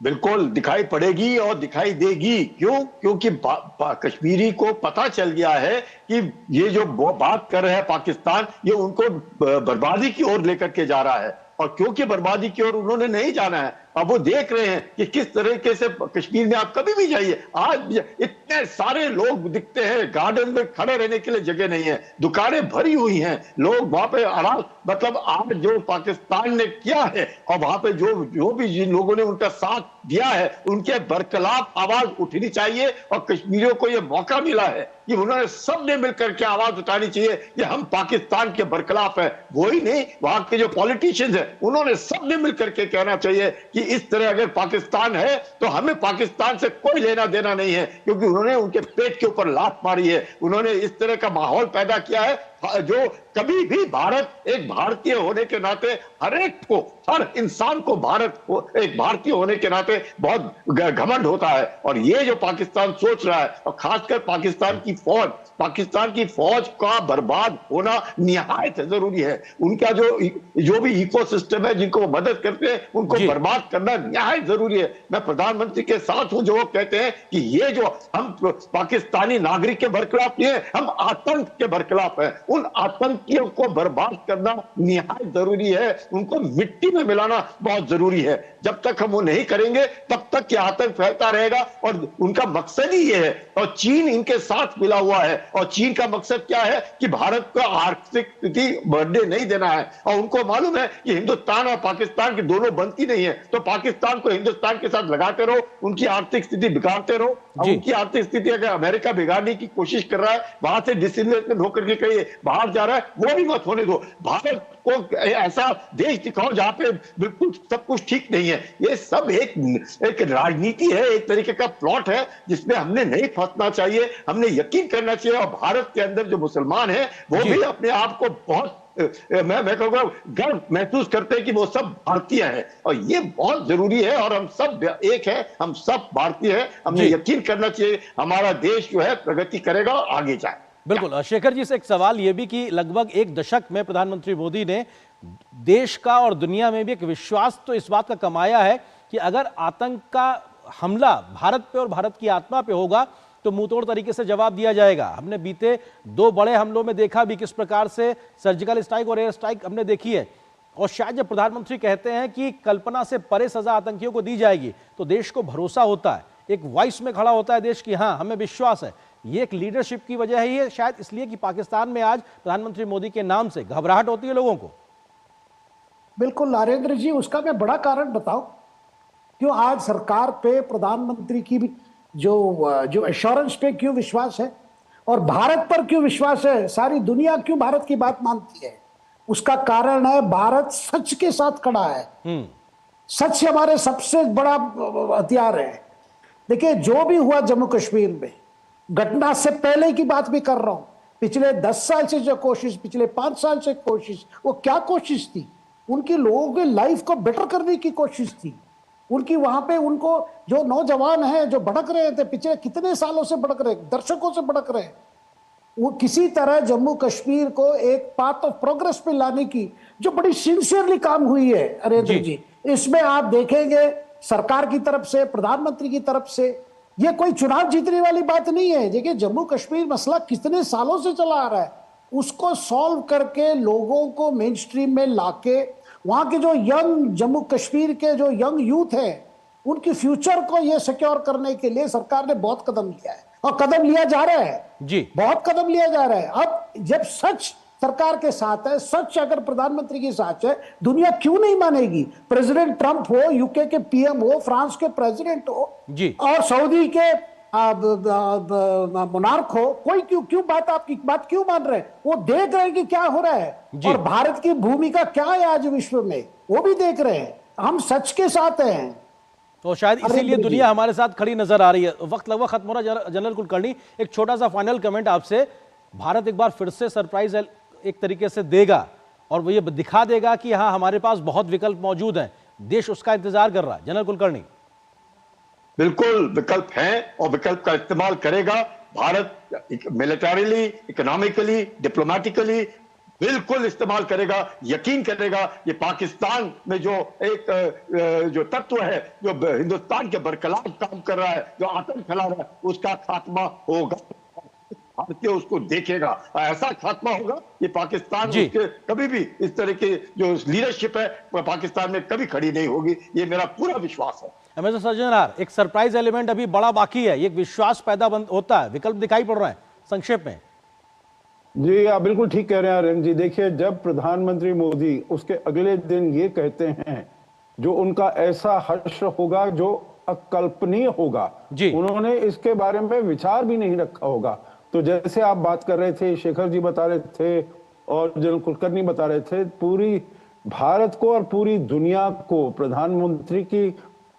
बिल्कुल दिखाई पड़ेगी और दिखाई देगी। क्यों? क्योंकि कश्मीरी को पता चल गया है कि ये जो बात कर रहे हैं पाकिस्तान, ये उनको बर्बादी की ओर लेकर के जा रहा है, और क्योंकि बर्बादी की ओर उन्होंने नहीं जाना है, अब वो देख रहे हैं कि किस तरीके से कश्मीर में, आप कभी भी जाइए, आज इतने सारे लोग दिखते हैं, गार्डन में खड़े रहने के लिए जगह नहीं है, दुकानें भरी हुई हैं, लोग वहां पे आराम, मतलब आज जो पाकिस्तान ने किया है और वहां पे जो भी जिन लोगों ने उनका साथ दिया है, उनके बरखिलाफ आवाज उठनी चाहिए। और कश्मीरियों को यह मौका मिला है कि उन्होंने सबने मिलकर के आवाज उठानी चाहिए कि हम पाकिस्तान के बरखिलाफ है। वो ही नहीं, वहां के जो पॉलिटिशियंस है, उन्होंने सबने मिलकर के कहना चाहिए कि इस तरह अगर पाकिस्तान है तो हमें पाकिस्तान से कोई लेना देना नहीं है, क्योंकि उन्होंने उनके पेट के ऊपर लात मारी है, उन्होंने इस तरह का माहौल पैदा किया है जो कभी भी भारत एक भारतीय होने के नाते, हर एक को, हर इंसान को भारत एक भारतीय होने के नाते बहुत घमंड होता है। और ये जो पाकिस्तान सोच रहा है, और खासकर पाकिस्तान की फौज का बर्बाद होना निहायत जरूरी है। उनका जो भी इकोसिस्टम है, जिनको वो मदद करते हैं, उनको बर्बाद करना निहायत जरूरी है। मैं प्रधानमंत्री के साथ हूं जो वो कहते हैं कि ये जो हम पाकिस्तानी नागरिक के बरखिलाफ नहीं है, हम आतंक के बरखिलाफ है। उन आतंकियों को बर्बाद करना निहायत जरूरी है, उनको मिट्टी में मिलाना बहुत जरूरी है। जब तक हम वो नहीं करेंगे तब तक ये आतंक फैलता रहेगा, और उनका मकसद ही ये है, और चीन इनके साथ मिला हुआ है। और चीन का मकसद क्या है कि भारत को आर्थिक स्थिति बढ़ने नहीं देना है, और उनको मालूम है कि हिंदुस्तान और पाकिस्तान की दोनों बनती नहीं है, तो पाकिस्तान को हिंदुस्तान के साथ लगाते रहो, उनकी आर्थिक स्थिति बिगाड़ते रहो। उनकी आर्थिक स्थिति अगर अमेरिका बिगाड़ने की कोशिश कर रहा है, वहां से डिसइन्वेस्टमेंट होकर के कहीं बाहर जा रहा है, वो भी मत होने दो। भारत को ऐसा देश दिखाओ जहां पे बिल्कुल सब कुछ ठीक नहीं है। ये सब एक राजनीति है, एक तरीके का प्लॉट है, जिसमें हमने नहीं फंसना चाहिए, हमने यकीन करना चाहिए। और भारत के अंदर जो मुसलमान हैं, वो भी अपने आप को बहुत, मैं कहूँगा, गर्व महसूस करते हैं कि वो सब भारतीय हैं, और ये बहुत जरूरी है। और हम सब एक है, हम सब भारतीय हैं, हमने यकीन करना चाहिए हमारा देश जो है प्रगति करेगा और आगे जाए। बिल्कुल। शेखर जी से एक सवाल ये भी कि लगभग 1 दशक में प्रधानमंत्री मोदी ने देश का और दुनिया में भी एक विश्वास तो इस बात का कमाया है कि अगर आतंक का हमला भारत पे और भारत की आत्मा पे होगा तो मुंहतोड़ तरीके से जवाब दिया जाएगा। हमने बीते 2 बड़े हमलों में देखा भी किस प्रकार से सर्जिकल स्ट्राइक और एयर स्ट्राइक हमने देखी है। और शायद जब प्रधानमंत्री कहते हैं कि कल्पना से परे सजा आतंकियों को दी जाएगी, तो देश को भरोसा होता है, एक वॉइस में खड़ा होता है देश की, हाँ हमें विश्वास है। ये एक लीडरशिप की वजह है, ये शायद इसलिए कि पाकिस्तान में आज प्रधानमंत्री मोदी के नाम से घबराहट होती है लोगों को। बिल्कुल नरेंद्र जी, उसका मैं बड़ा कारण बताऊं क्यों आज सरकार पे प्रधानमंत्री की भी जो एश्योरेंस पे क्यों विश्वास है और भारत पर क्यों विश्वास है, सारी दुनिया क्यों भारत की बात मानती है। उसका कारण है भारत सच के साथ खड़ा है। सच हमारे सबसे बड़ा हथियार है। देखिए जो भी हुआ जम्मू कश्मीर में, घटना से पहले की बात भी कर रहा हूं, पिछले 10 साल से जो कोशिश, पिछले 5 साल से कोशिश, वो क्या कोशिश थी? उनकी लोगों के लाइफ को बेटर करने की कोशिश थी। उनकी वहां पे उनको जो नौजवान हैं जो भड़क रहे थे, पिछले कितने सालों से भड़क रहे, दर्शकों से भड़क रहे, वो किसी तरह जम्मू कश्मीर को एक पाथ ऑफ प्रोग्रेस पे लाने की जो बड़ी सिंसियरली काम हुई है नरेंद्र जी, इसमें आप देखेंगे सरकार की तरफ से, प्रधानमंत्री की तरफ से, ये कोई चुनाव जीतने वाली बात नहीं है। देखिए जम्मू कश्मीर मसला कितने सालों से चला आ रहा है, उसको सॉल्व करके लोगों को मेन स्ट्रीम में लाके वहां के जो यंग जम्मू कश्मीर के जो यंग यूथ है उनकी फ्यूचर को ये सिक्योर करने के लिए सरकार ने बहुत कदम लिया है और कदम लिया जा रहा है जी, बहुत कदम लिया जा रहा है। अब जब सच सरकार के साथ है, सच अगर प्रधानमंत्री के साथ है, दुनिया क्यों नहीं मानेगी? प्रेसिडेंट ट्रंप हो, यूके के पीएम हो, फ्रांस के प्रेसिडेंट हो जी, और सऊदी के मोनार्क हो, कोई क्यों आपकी बात क्यों मान रहे हैं? वो देख रहे हैं कि क्या हो रहा है और भारत की भूमिका क्या है आज विश्व में, वो भी देख रहे हैं। हम सच के साथ हैं तो शायद इसीलिए दुनिया हमारे साथ खड़ी नजर आ रही है। वक्त लगभग खत्म हो रहा है। जनरल कुलकर्णी, एक छोटा सा फाइनल कमेंट आपसे। भारत एक बार फिर से सरप्राइज एक तरीके से देगा और वो ये दिखा देगा कि हाँ हमारे पास बहुत विकल्प मौजूद हैं, देश उसका इंतजार कर रहा है। जनरल कुलकर्णी, बिल्कुल विकल्प हैं और विकल्प का इस्तेमाल करेगा भारत। मिलिटरीली, इकोनॉमिकली, डिप्लोमेटिकली बिल्कुल इस्तेमाल करेगा, यकीन करेगा। ये पाकिस्तान में जो एक जो तत्व है जो हिंदुस्तान के बरखिलाफ काम कर रहा है, जो आतंक फैला रहा है, उसका खात्मा होगा। भारतीय उसको देखेगा, ऐसा खात्मा होगा कि पाकिस्तान उसके कभी भी इस तरह की जो लीडरशिप है पाकिस्तान में कभी खड़ी नहीं होगी। ये मेरा पूरा विश्वास है। एमएस सज्जनहार, एक सरप्राइज एलिमेंट अभी बड़ा बाकी है, एक विश्वास पैदा होता है, विकल्प दिखाई पड़ रहा है। संक्षेप में जी, आप बिल्कुल ठीक कह रहे हैं अरुण जी। देखिए जब प्रधानमंत्री मोदी उसके अगले दिन ये कहते हैं, जो उनका ऐसा हर्ष होगा जो अकल्पनीय होगा, उन्होंने इसके बारे में विचार भी नहीं रखा होगा। तो जैसे आप बात कर रहे थे, शेखर जी बता रहे थे और जनरल कुलकर्णी बता रहे थे, पूरी भारत को और पूरी दुनिया को प्रधानमंत्री की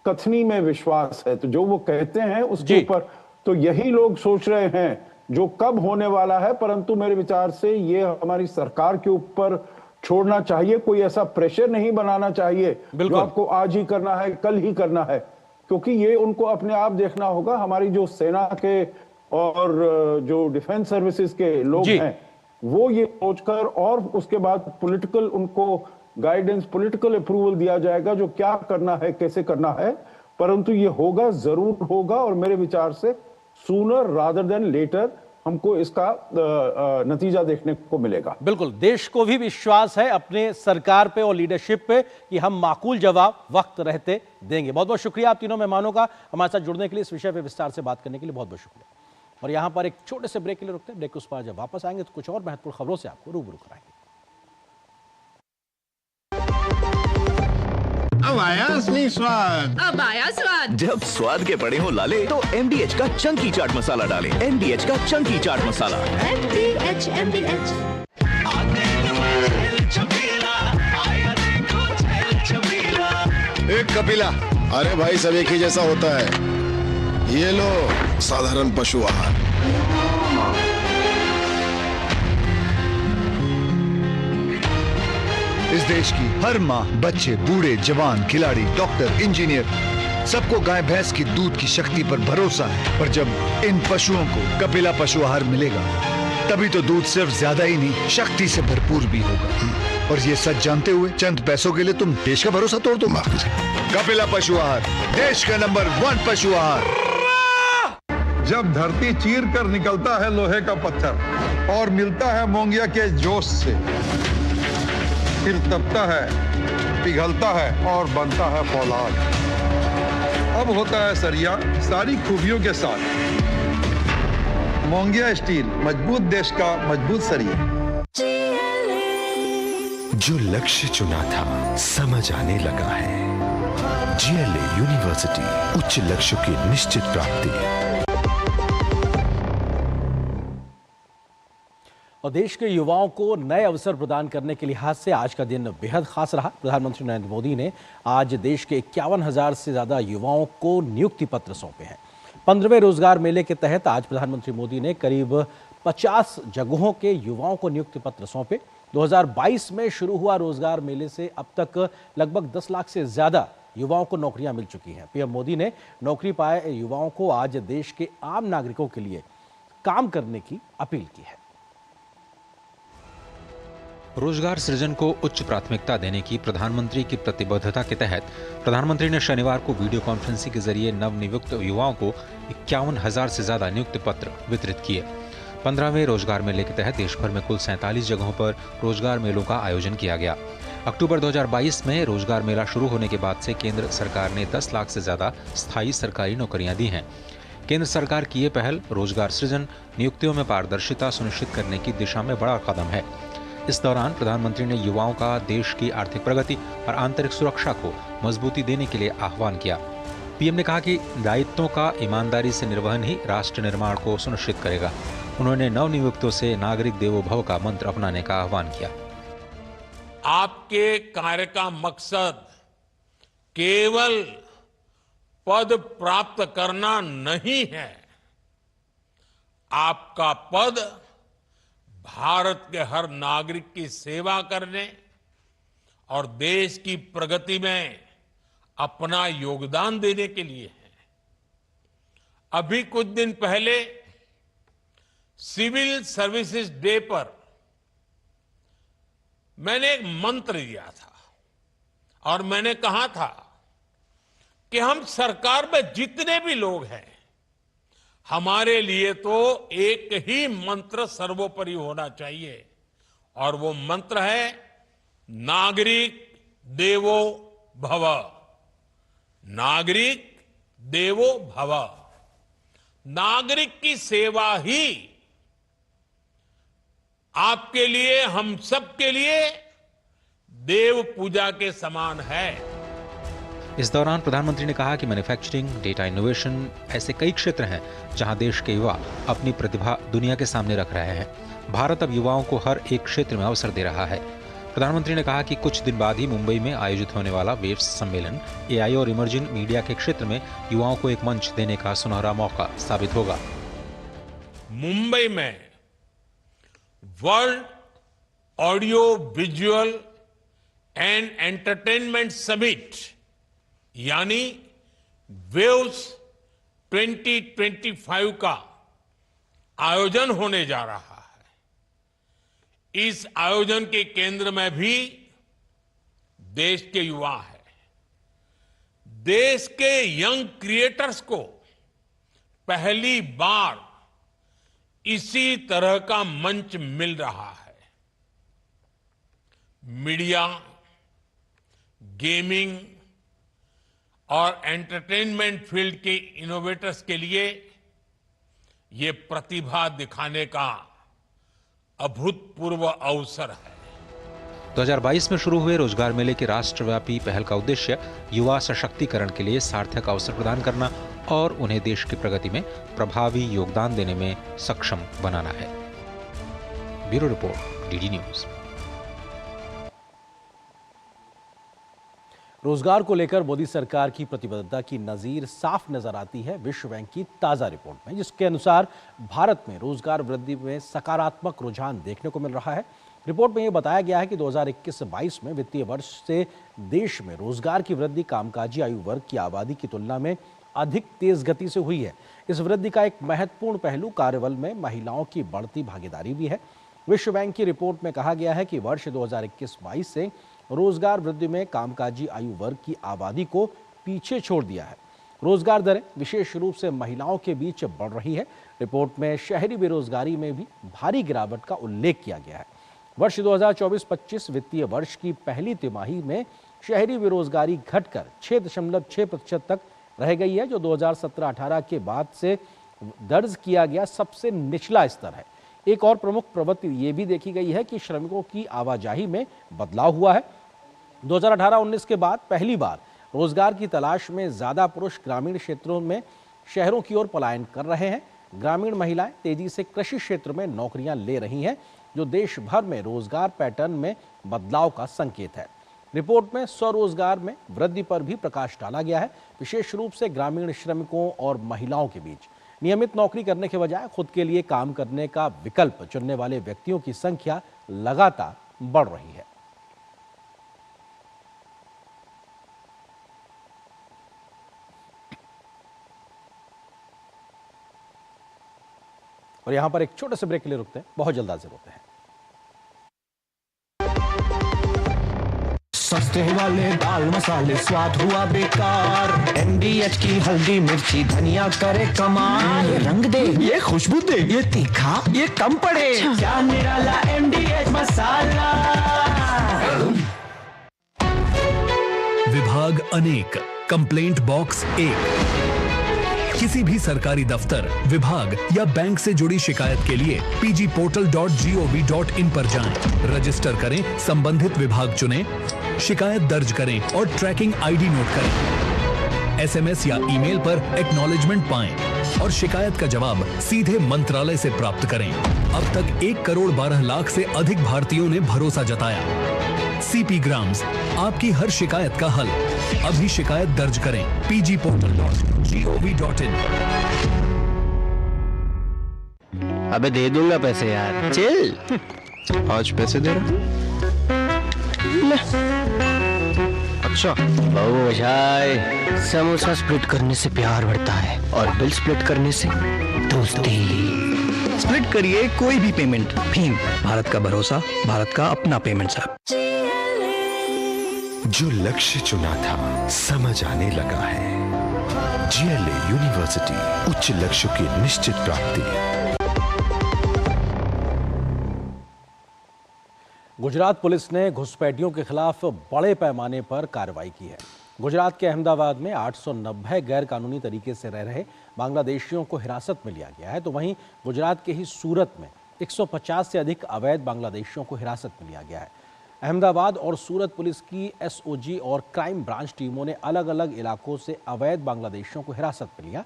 कथनी में विश्वास है। तो जो वो कहते हैं उसके ऊपर तो यही लोग सोच रहे हैं जो कब होने वाला है, परंतु मेरे विचार से ये हमारी सरकार के ऊपर छोड़ना चाहिए। कोई ऐसा प्रेशर नहीं बनाना चाहिए जो आपको आज ही करना है, कल ही करना है, क्योंकि ये उनको अपने आप देखना होगा। हमारी जो सेना के और जो डिफेंस सर्विसेज के लोग हैं वो ये सोचकर और उसके बाद पॉलिटिकल उनको गाइडेंस, पॉलिटिकल अप्रूवल दिया जाएगा जो क्या करना है, कैसे करना है। परंतु ये होगा, जरूर होगा और मेरे विचार से सूनर रादर देन लेटर हमको इसका नतीजा देखने को मिलेगा। बिल्कुल, देश को भी विश्वास है अपने सरकार पे और लीडरशिप पे कि हम माकूल जवाब वक्त रहते देंगे। बहुत बहुत शुक्रिया आप तीनों मेहमानों का हमारे साथ जुड़ने के लिए, इस विषय पे विस्तार से बात करने के लिए बहुत बहुत शुक्रिया। और यहाँ पर एक छोटे से ब्रेक के लिए रुकते हैं। ब्रेक के उस पार जब वापस आएंगे तो कुछ और महत्वपूर्ण खबरों से आपको रूबरू कराएंगे। अब आया असली स्वाद, अब आया स्वाद। जब स्वाद के बड़े हो लाले तो MDH का चंकी चाट मसाला डालें। MDH का चंकी चाट मसाला। MDH। एक कपिला, अरे भाई सब एक ही जैसा होता है। ये लो साधारण पशु आहार। इस देश की हर माँ, बच्चे, बूढ़े, जवान, खिलाड़ी, डॉक्टर, इंजीनियर, सबको गाय भैंस की दूध की शक्ति पर भरोसा है। पर जब इन पशुओं को कपिला पशु आहार मिलेगा तभी तो दूध सिर्फ ज्यादा ही नहीं, शक्ति से भरपूर भी होगा। और ये सच जानते हुए चंद पैसों के लिए तुम देश का भरोसा तोड़ दो। कपिला पशु आहार, देश का नंबर 1 पशु आहार। जब धरती चीर कर निकलता है लोहे का पत्थर और मिलता है मोंगिया के जोश से, फिर तपता है, पिघलता है और बनता है फौलाद। अब होता है सरिया सारी खूबियों के साथ। मोंगिया स्टील, मजबूत देश का मजबूत सरिया। जो लक्ष्य चुना था समझ आने लगा है। GLA यूनिवर्सिटी, उच्च लक्ष्य की निश्चित प्राप्ति। और देश के युवाओं को नए अवसर प्रदान करने के लिहाज से आज का दिन बेहद खास रहा। प्रधानमंत्री नरेंद्र मोदी ने आज देश के 51,000 से ज्यादा युवाओं को नियुक्ति पत्र सौंपे हैं। 15वें रोजगार मेले के तहत आज प्रधानमंत्री मोदी ने करीब 50 जगहों के युवाओं को नियुक्ति पत्र सौंपे। 2022 में शुरू हुआ रोजगार मेले से अब तक लगभग 10 लाख से ज्यादा युवाओं को नौकरियां मिल चुकी हैं। पीएम मोदी ने नौकरी पाए युवाओं को आज देश के आम नागरिकों के लिए काम करने की अपील की है। रोजगार सृजन को उच्च प्राथमिकता देने की प्रधानमंत्री की प्रतिबद्धता के तहत प्रधानमंत्री ने शनिवार को वीडियो कॉन्फ्रेंसिंग के जरिए नवनियुक्त युवाओं को 51,000 से ज्यादा नियुक्ति पत्र वितरित किए। 15वें रोजगार मेले के तहत देश भर में कुल 47 जगहों पर रोजगार मेलों का आयोजन किया गया। अक्टूबर 2022 में रोजगार मेला शुरू होने के बाद से केंद्र सरकार ने 10 लाख से ज्यादा स्थायी सरकारी नौकरियां दी हैं। केंद्र सरकार की ये पहल रोजगार सृजन, नियुक्तियों में पारदर्शिता सुनिश्चित करने की दिशा में बड़ा कदम है। इस दौरान प्रधानमंत्री ने युवाओं का देश की आर्थिक प्रगति और आंतरिक सुरक्षा को मजबूती देने के लिए आह्वान किया। पीएम ने कहा कि दायित्वों का ईमानदारी से निर्वहन ही राष्ट्र निर्माण को सुनिश्चित करेगा। उन्होंने नवनियुक्तों से नागरिक देवो भव का मंत्र अपनाने का आह्वान किया। आपके कार्य का मकसद केवल पद प्राप्त करना नहीं है। आपका पद भारत के हर नागरिक की सेवा करने और देश की प्रगति में अपना योगदान देने के लिए है। अभी कुछ दिन पहले सिविल सर्विसेज डे पर मैंने एक मंत्र दिया था और मैंने कहा था कि हम सरकार में जितने भी लोग हैं, हमारे लिए तो एक ही मंत्र सर्वोपरि होना चाहिए और वो मंत्र है नागरिक देवो भव। नागरिक देवो भव। नागरिक की सेवा ही आपके लिए, हम सब के लिए देव पूजा के समान है। इस दौरान प्रधानमंत्री ने कहा कि मैन्युफैक्चरिंग, डेटा इनोवेशन ऐसे कई क्षेत्र हैं जहां देश के युवा अपनी प्रतिभा दुनिया के सामने रख रहे हैं। भारत अब युवाओं को हर एक क्षेत्र में अवसर दे रहा है। प्रधानमंत्री ने कहा कि कुछ दिन बाद ही मुंबई में आयोजित होने वाला वेव्स सम्मेलन AI और इमर्जिंग मीडिया के क्षेत्र में युवाओं को एक मंच देने का सुनहरा मौका साबित होगा। मुंबई में world audio visual and entertainment summit यानी वेव्स 2025 का आयोजन होने जा रहा है। इस आयोजन के केंद्र में भी देश के युवा हैं। देश के यंग क्रिएटर्स को पहली बार इसी तरह का मंच मिल रहा है। मीडिया, गेमिंग और एंटरटेनमेंट फील्ड के इनोवेटर्स के लिए ये प्रतिभा दिखाने का अभूतपूर्व अवसर है। 2022 में शुरू हुए रोजगार मेले की राष्ट्रव्यापी पहल का उद्देश्य युवा सशक्तिकरण के लिए सार्थक अवसर प्रदान करना और उन्हें देश की प्रगति में प्रभावी योगदान देने में सक्षम बनाना है। Bureau report, DD news. रोजगार को लेकर मोदी सरकार की प्रतिबद्धता की नजीर साफ नजर आती है विश्व बैंक की ताजा रिपोर्ट में, जिसके अनुसार भारत में रोजगार वृद्धि में सकारात्मक रुझान देखने को मिल रहा है। रिपोर्ट में यह बताया गया है कि 2021-22 में वित्तीय वर्ष से देश में रोजगार की वृद्धि कामकाजी आयु वर्ग की आबादी की तुलना में अधिक तेज गति से हुई है। इस वृद्धि का एक महत्वपूर्ण पहलू कार्यबल में महिलाओं की बढ़ती भागीदारी भी है। विश्व बैंक की रिपोर्ट में कहा गया है कि वर्ष 2021-22 से रोजगार वृद्धि में कामकाजी आयु वर्ग की आबादी को पीछे छोड़ दिया है। रोजगार दरें विशेष रूप से महिलाओं के बीच बढ़ रही है। रिपोर्ट में शहरी बेरोजगारी में भी भारी गिरावट का उल्लेख किया गया है। वर्ष 2024-25 वित्तीय वर्ष की पहली तिमाही में शहरी बेरोजगारी घटकर 6.6% तक रह गई है, जो 2017-18 के बाद से दर्ज किया गया सबसे निचला स्तर है। एक और प्रमुख प्रवृत्ति ये भी देखी गई है कि श्रमिकों की आवाजाही में बदलाव हुआ है। 2018-19 के बाद पहली बार रोजगार की तलाश में ज्यादा पुरुष ग्रामीण क्षेत्रों में शहरों की ओर पलायन कर रहे हैं। ग्रामीण महिलाएं तेजी से कृषि क्षेत्र में नौकरियां ले रही हैं, जो देश भर में रोजगार पैटर्न में बदलाव का संकेत है। रिपोर्ट में स्वरोजगार में वृद्धि पर भी प्रकाश डाला गया है। विशेष रूप से ग्रामीण श्रमिकों और महिलाओं के बीच नियमित नौकरी करने के बजाय खुद के लिए काम करने का विकल्प चुनने वाले व्यक्तियों की संख्या लगातार बढ़ रही है। और यहां पर एक छोटे से ब्रेक के लिए रुकते हैं, बहुत जल्द हाजिर होते हैं। सस्ते वाले दाल मसाले स्वाद हुआ बेकार, MDH की हल्दी मिर्ची धनिया करे कमाल। ये रंग दे, ये खुशबू दे, ये तीखा, ये कम पड़े, क्या निराला MDH मसाला। विभाग अनेक, कंप्लेंट बॉक्स 1। किसी भी सरकारी दफ्तर, विभाग या बैंक से जुड़ी शिकायत के लिए pgportal.gov.in पर जाएं, रजिस्टर करें, संबंधित विभाग चुनें, शिकायत दर्ज करें और ट्रैकिंग ID नोट करें। SMS या ईमेल पर एक्नॉलेजमेंट पाएं और शिकायत का जवाब सीधे मंत्रालय से प्राप्त करें। अब तक 1 करोड़ 12 लाख से अधिक भारतीयों ने भरोसा जताया। CP ग्राम्स, आपकी हर शिकायत का हल। अभी शिकायत दर्ज करें pgportal.gov.in। अबे दे दूंगा पैसे यार, चल। आज पैसे दे रहा? अच्छा बाबू भाई, समोसा स्प्लिट करने से प्यार बढ़ता है और बिल स्प्लिट करने से दोस्ती। स्प्लिट करिए कोई भी पेमेंट, भीम, भारत का भरोसा, भारत का अपना पेमेंट ऐप। जो लक्ष्य चुना था समझ आने लगा है। GLA यूनिवर्सिटी, उच्च लक्ष्य की निश्चित प्राप्ति। गुजरात पुलिस ने घुसपैठियों के खिलाफ बड़े पैमाने पर कार्रवाई की है। गुजरात के अहमदाबाद में 890 गैर कानूनी तरीके से रह रहे बांग्लादेशियों को हिरासत में लिया गया है, तो वहीं गुजरात के ही सूरत में 150 से अधिक अवैध बांग्लादेशियों को हिरासत में लिया गया है। अहमदाबाद और सूरत पुलिस की SOG और क्राइम ब्रांच टीमों ने अलग अलग इलाकों से अवैध बांग्लादेशियों को हिरासत में लिया।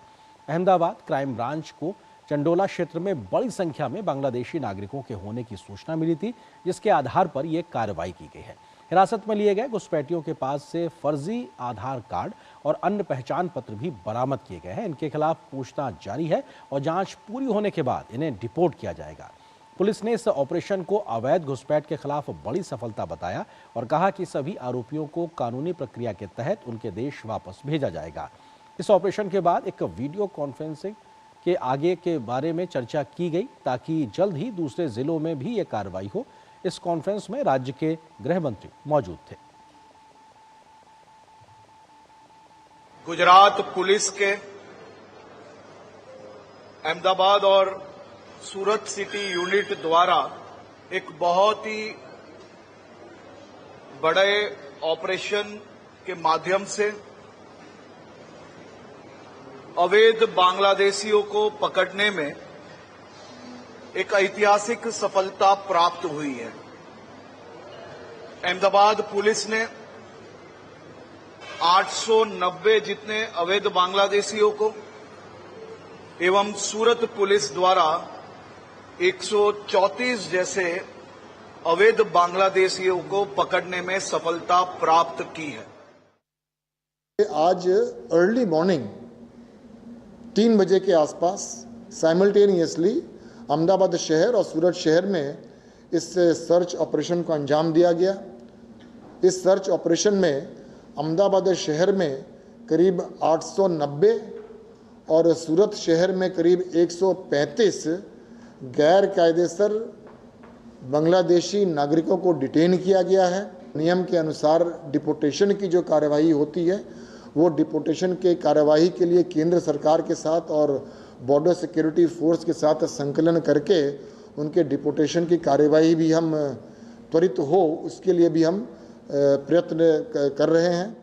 अहमदाबाद क्राइम ब्रांच को चंडोला क्षेत्र में बड़ी संख्या में बांग्लादेशी नागरिकों के होने की सूचना मिली थी, जिसके आधार पर यह कार्रवाई की गई है। हिरासत में लिए गए घुसपैठियों के पास से फर्जी आधार कार्ड और अन्य पहचान पत्र भी बरामद किए गए हैं। इनके खिलाफ पूछताछ जारी है और जांच पूरी होने के बाद इन्हें डिपोर्ट किया जाएगा। पुलिस ने इस ऑपरेशन को अवैध घुसपैठ के खिलाफ बड़ी सफलता बताया और कहा कि सभी आरोपियों को कानूनी प्रक्रिया के तहत उनके देश वापस भेजा जाएगा। इस ऑपरेशन के बाद एक वीडियो कॉन्फ्रेंसिंग के आगे के बारे में चर्चा की गई ताकि जल्द ही दूसरे जिलों में भी ये कार्रवाई हो। इस कॉन्फ्रेंस में राज्य के गृह मंत्री मौजूद थे। गुजरात पुलिस के अहमदाबाद और सूरत सिटी यूनिट द्वारा एक बहुत ही बड़े ऑपरेशन के माध्यम से अवैध बांग्लादेशियों को पकड़ने में एक ऐतिहासिक सफलता प्राप्त हुई है। अहमदाबाद पुलिस ने 890 जितने अवैध बांग्लादेशियों को एवं सूरत पुलिस द्वारा 134 जैसे अवैध बांग्लादेशियों को पकड़ने में सफलता प्राप्त की है। आज अर्ली मॉर्निंग 3 बजे के आसपास साइमल्टेनियसली अहमदाबाद शहर और सूरत शहर में इस सर्च ऑपरेशन को अंजाम दिया गया। इस सर्च ऑपरेशन में अहमदाबाद शहर में करीब 890 और सूरत शहर में करीब 135 गैर कायदेसर बांग्लादेशी नागरिकों को डिटेन किया गया है। नियम के अनुसार डिपोर्टेशन की जो कार्यवाही होती है वो डिपोर्टेशन के कार्यवाही के लिए केंद्र सरकार के साथ और बॉर्डर सिक्योरिटी फोर्स के साथ संकलन करके उनके डिपोर्टेशन की कार्यवाही भी हम त्वरित हो उसके लिए भी हम प्रयत्न कर रहे हैं।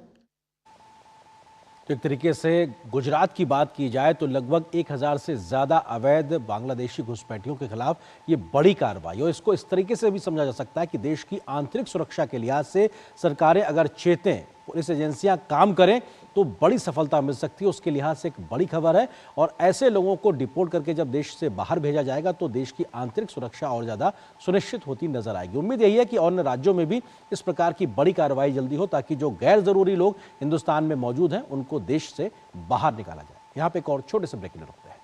तो एक तरीके से गुजरात की बात की जाए तो लगभग 1000 से ज़्यादा अवैध बांग्लादेशी घुसपैठियों के खिलाफ ये बड़ी कार्रवाई, और इसको इस तरीके से भी समझा जा सकता है कि देश की आंतरिक सुरक्षा के लिहाज से सरकारें अगर चेतें, पुलिस एजेंसियां काम करें तो बड़ी सफलता मिल सकती है। उसके लिहाज से एक बड़ी खबर है, और ऐसे लोगों को डिपोर्ट करके जब देश से बाहर भेजा जाएगा तो देश की आंतरिक सुरक्षा और ज़्यादा सुनिश्चित होती नजर आएगी। उम्मीद यही है कि अन्य राज्यों में भी इस प्रकार की बड़ी कार्रवाई जल्दी हो, ताकि जो गैर जरूरी लोग हिंदुस्तान में मौजूद हैं उनको देश से बाहर निकाला जाए। यहाँ पे एक और छोटे से ब्रेक में रुकते हैं।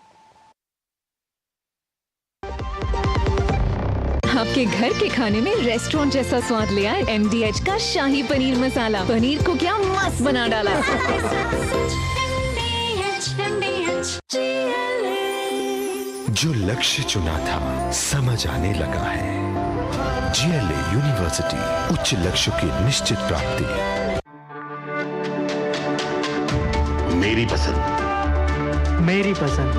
आपके घर के खाने में रेस्टोरेंट जैसा स्वाद ले आए MDH का शाही पनीर मसाला। पनीर को क्या मस्त बना डाला। जो लक्ष्य चुना था समझ आने लगा है। GLA यूनिवर्सिटी, उच्च लक्ष्य की निश्चित प्राप्ति। मेरी पसंद, मेरी पसंद,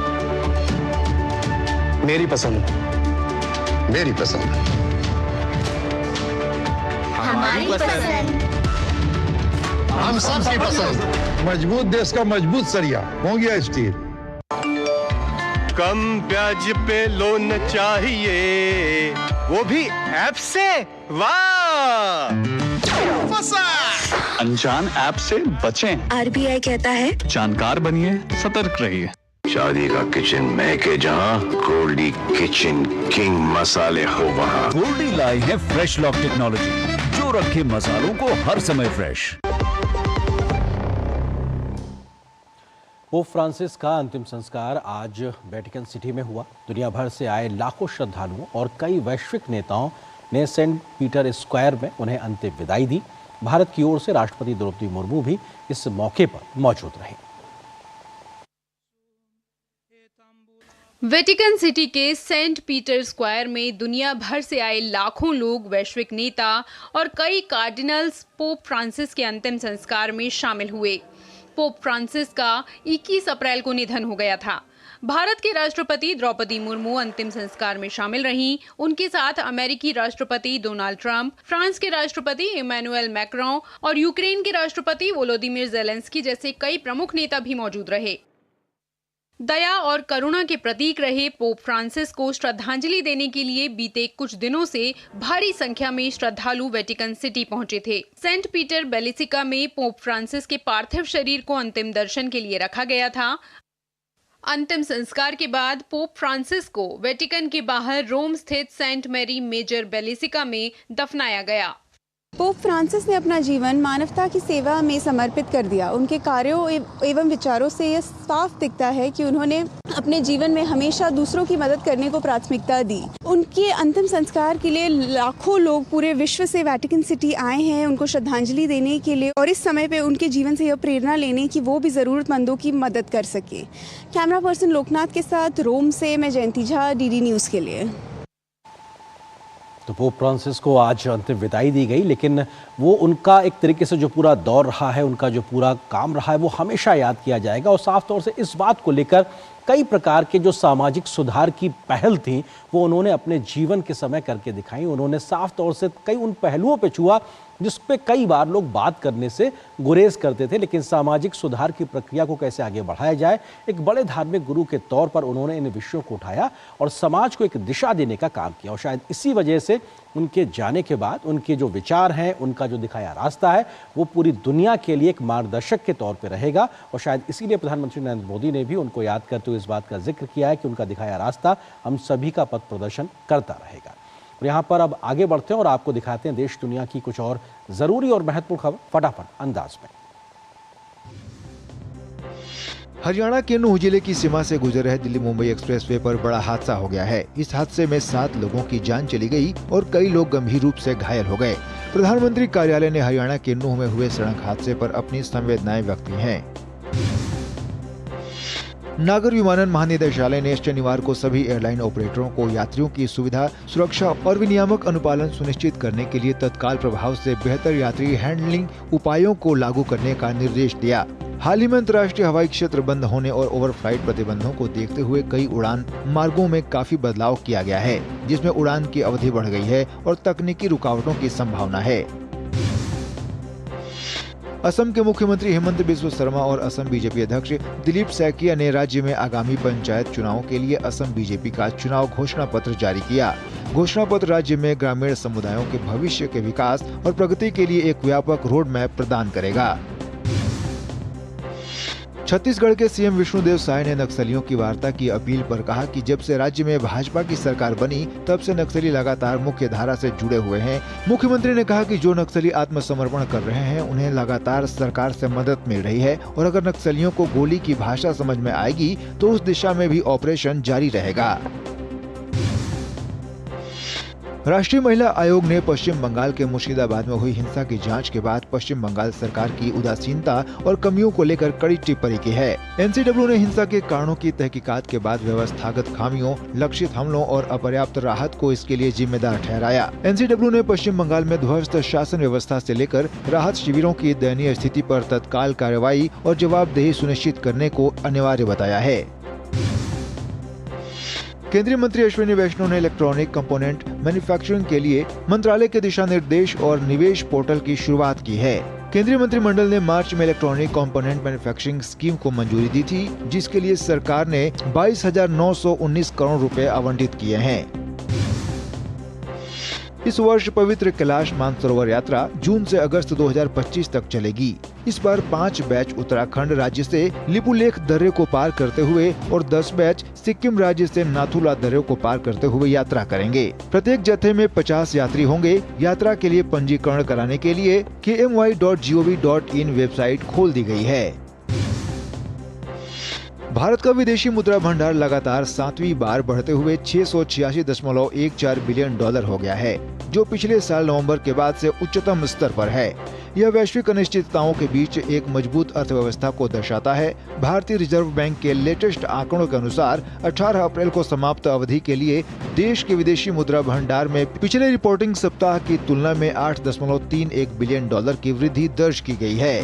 मेरी पसंद, मेरी पसंद, हमारी पसंद, हम सबकी पसंद। मजबूत देश का मजबूत सरिया होंगे स्टील। कम ब्याज पे लोन चाहिए, वो भी ऐप से। वाह, अनजान ऐप से बचें। RBI कहता है जानकार बनिए, सतर्क रहिए। शादी का किचन महके जहाँ, गोल्डी किचन किंग मसाले हो वहाँ। गोल्डी लाई है फ्रेश लॉक टेक्नोलॉजी, जो रखे मसालों को हर समय फ्रेश। पोप फ्रांसिस का अंतिम संस्कार आज वेटिकन सिटी में हुआ। दुनिया भर से आए लाखों श्रद्धालुओं और कई वैश्विक नेताओं ने सेंट पीटर स्क्वायर में उन्हें अंतिम विदाई दी। भारत की ओर से राष्ट्रपति द्रौपदी मुर्मू भी इस मौके पर मौजूद रहे। वेटिकन सिटी के सेंट पीटर स्क्वायर में दुनिया भर से आए लाखों लोग, वैश्विक नेता और कई कार्डिनल्स पोप फ्रांसिस के अंतिम संस्कार में शामिल हुए। पोप फ्रांसिस का 21 अप्रैल को निधन हो गया था। भारत के राष्ट्रपति द्रौपदी मुर्मू अंतिम संस्कार में शामिल रहीं। उनके साथ अमेरिकी राष्ट्रपति डोनाल्ड ट्रंप, फ्रांस के राष्ट्रपति इमैनुअल मैक्रों और यूक्रेन के राष्ट्रपति वोलोदिमीर ज़ेलेंस्की जैसे कई प्रमुख नेता भी मौजूद रहे। दया और करुणा के प्रतीक रहे पोप फ्रांसिस को श्रद्धांजलि देने के लिए बीते कुछ दिनों से भारी संख्या में श्रद्धालु वेटिकन सिटी पहुंचे थे। सेंट पीटर बेलिसिका में पोप फ्रांसिस के पार्थिव शरीर को अंतिम दर्शन के लिए रखा गया था। अंतिम संस्कार के बाद पोप फ्रांसिस को वेटिकन के बाहर रोम स्थित सेंट मैरी मेजर बेलिसिका में दफनाया गया। पोप फ्रांसिस ने अपना जीवन मानवता की सेवा में समर्पित कर दिया। उनके कार्यों एवं विचारों से यह साफ दिखता है कि उन्होंने अपने जीवन में हमेशा दूसरों की मदद करने को प्राथमिकता दी। उनके अंतिम संस्कार के लिए लाखों लोग पूरे विश्व से वेटिकन सिटी आए हैं उनको श्रद्धांजलि देने के लिए, और इस समय पे उनके जीवन से यह प्रेरणा लेने की वो भी ज़रूरतमंदों की मदद कर सके। कैमरा पर्सन लोकनाथ के साथ रोम से मैं जयंती झा, DD न्यूज़ के लिए। तो पोप फ्रांसिस को आज अंतिम विदाई दी गई, लेकिन वो उनका एक तरीके से जो पूरा दौर रहा है, उनका जो पूरा काम रहा है, वो हमेशा याद किया जाएगा। और साफ तौर से इस बात को लेकर कई प्रकार के जो सामाजिक सुधार की पहल थी वो उन्होंने अपने जीवन के समय करके दिखाई। उन्होंने साफ तौर से कई उन पहलुओं पे छुआ जिस पे कई बार लोग बात करने से गुरेज करते थे, लेकिन सामाजिक सुधार की प्रक्रिया को कैसे आगे बढ़ाया जाए, एक बड़े धार्मिक गुरु के तौर पर उन्होंने इन विषयों को उठाया और समाज को एक दिशा देने का काम किया। और शायद इसी वजह से उनके जाने के बाद उनके जो विचार हैं, उनका जो दिखाया रास्ता है, वो पूरी दुनिया के लिए एक मार्गदर्शक के तौर पर रहेगा। और शायद इसीलिए प्रधानमंत्री नरेंद्र मोदी ने भी उनको याद करते हुए इस बात का जिक्र किया है कि उनका दिखाया रास्ता हम सभी का पथ प्रदर्शन करता रहेगा। और यहाँ पर अब आगे बढ़ते हैं और आपको दिखाते हैं देश दुनिया की कुछ और जरूरी और महत्वपूर्ण खबर फटाफट अंदाज में। हरियाणा के नूंह जिले की सीमा से गुजर रहे दिल्ली मुंबई एक्सप्रेसवे पर बड़ा हादसा हो गया है। इस हादसे में 7 लोगों की जान चली गई और कई लोग गंभीर रूप से घायल हो गए। प्रधानमंत्री कार्यालय ने हरियाणा के नूंह में हुए सड़क हादसे पर अपनी संवेदनाएं व्यक्त की हैं। नागर विमानन महानिदेशालय ने शनिवार को सभी एयरलाइन ऑपरेटरों को यात्रियों की सुविधा, सुरक्षा और विनियामक अनुपालन सुनिश्चित करने के लिए तत्काल प्रभाव से बेहतर यात्री हैंडलिंग उपायों को लागू करने का निर्देश दिया। हाल ही में अंतर्राष्ट्रीय हवाई क्षेत्र बंद होने और ओवरफ्लाइट प्रतिबंधों को देखते हुए कई उड़ान मार्गों में काफी बदलाव किया गया है, जिसमें उड़ान की अवधि बढ़ गई है और तकनीकी रुकावटों की संभावना है। असम के मुख्यमंत्री हेमंत बिस्वा शर्मा और असम बीजेपी अध्यक्ष दिलीप सैकिया ने राज्य में आगामी पंचायत चुनावों के लिए असम बीजेपी का चुनाव घोषणा पत्र जारी किया। घोषणा पत्र राज्य में ग्रामीण समुदायों के भविष्य के विकास और प्रगति के लिए एक व्यापक रोड मैप प्रदान करेगा। छत्तीसगढ़ के सीएम विष्णुदेव साय ने नक्सलियों की वार्ता की अपील पर कहा कि जब से राज्य में भाजपा की सरकार बनी तब से नक्सली लगातार मुख्य धारा से जुड़े हुए हैं। मुख्यमंत्री ने कहा कि जो नक्सली आत्मसमर्पण कर रहे हैं उन्हें लगातार सरकार से मदद मिल रही है और अगर नक्सलियों को गोली की भाषा समझ में आएगी तो उस दिशा में भी ऑपरेशन जारी रहेगा। राष्ट्रीय महिला आयोग ने पश्चिम बंगाल के मुर्शिदाबाद में हुई हिंसा की जांच के बाद पश्चिम बंगाल सरकार की उदासीनता और कमियों को लेकर कड़ी टिप्पणी की है। एनसीडब्ल्यू ने हिंसा के कारणों की तहकीकात के बाद व्यवस्थागत खामियों, लक्षित हमलों और अपर्याप्त राहत को इसके लिए जिम्मेदार ठहराया। एनसीडब्ल्यू ने पश्चिम बंगाल में ध्वस्त शासन व्यवस्था से लेकर राहत शिविरों की दयनीय स्थिति पर तत्काल कार्रवाई और जवाबदेही सुनिश्चित करने को अनिवार्य बताया है। केंद्रीय मंत्री अश्विनी वैष्णव ने इलेक्ट्रॉनिक कंपोनेंट मैन्युफैक्चरिंग के लिए मंत्रालय के दिशा निर्देश और निवेश पोर्टल की शुरुआत की है। केंद्रीय मंत्रिमंडल ने मार्च में इलेक्ट्रॉनिक कंपोनेंट मैन्युफैक्चरिंग स्कीम को मंजूरी दी थी, जिसके लिए सरकार ने 22,919 करोड़ रुपए आवंटित किए हैं। इस वर्ष पवित्र कैलाश मानसरोवर यात्रा जून से अगस्त 2025 तक चलेगी। इस बार 5 बैच उत्तराखंड राज्य से लिपुलेख दर्रे को पार करते हुए और 10 बैच सिक्किम राज्य से नाथुला दर्रे को पार करते हुए यात्रा करेंगे। प्रत्येक जत्थे में 50 यात्री होंगे। यात्रा के लिए पंजीकरण कराने के लिए kmy.gov.in वेबसाइट खोल दी गई है। भारत का विदेशी मुद्रा भंडार लगातार 7वीं बार बढ़ते हुए 686.14 बिलियन डॉलर हो गया है, जो पिछले साल नवंबर के बाद से उच्चतम स्तर पर है। यह वैश्विक अनिश्चितताओं के बीच एक मजबूत अर्थव्यवस्था को दर्शाता है। भारतीय रिजर्व बैंक के लेटेस्ट आंकड़ों के अनुसार 18 अप्रैल को समाप्त अवधि के लिए देश के विदेशी मुद्रा भंडार में पिछले रिपोर्टिंग सप्ताह की तुलना में 8.31 बिलियन डॉलर की वृद्धि दर्ज की गई है।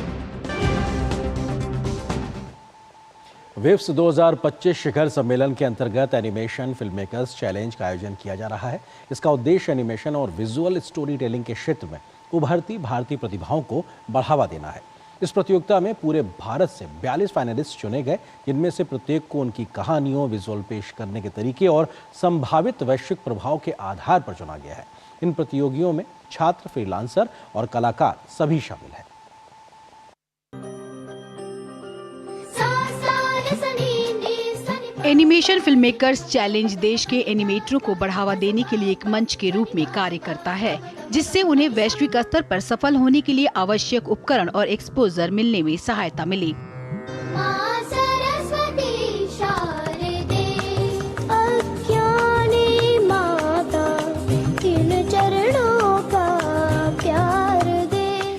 वेव्स 2025 शिखर सम्मेलन के अंतर्गत एनिमेशन फिल्म मेकर्स चैलेंज का आयोजन किया जा रहा है। इसका उद्देश्य एनिमेशन और विजुअल स्टोरी टेलिंग के क्षेत्र में उभरती भारतीय प्रतिभाओं को बढ़ावा देना है। इस प्रतियोगिता में पूरे भारत से 42 फाइनलिस्ट चुने गए, जिनमें से प्रत्येक को उनकी कहानियों, विजुअल पेश करने के तरीके और संभावित वैश्विक प्रभाव के आधार पर चुना गया है। इन प्रतियोगियों में छात्र, फ्रीलांसर और कलाकार सभी शामिल हैं। एनिमेशन फिल्म मेकर्स चैलेंज देश के एनिमेटरों को बढ़ावा देने के लिए एक मंच के रूप में कार्य करता है, जिससे उन्हें वैश्विक स्तर पर सफल होने के लिए आवश्यक उपकरण और एक्सपोजर मिलने में सहायता मिली।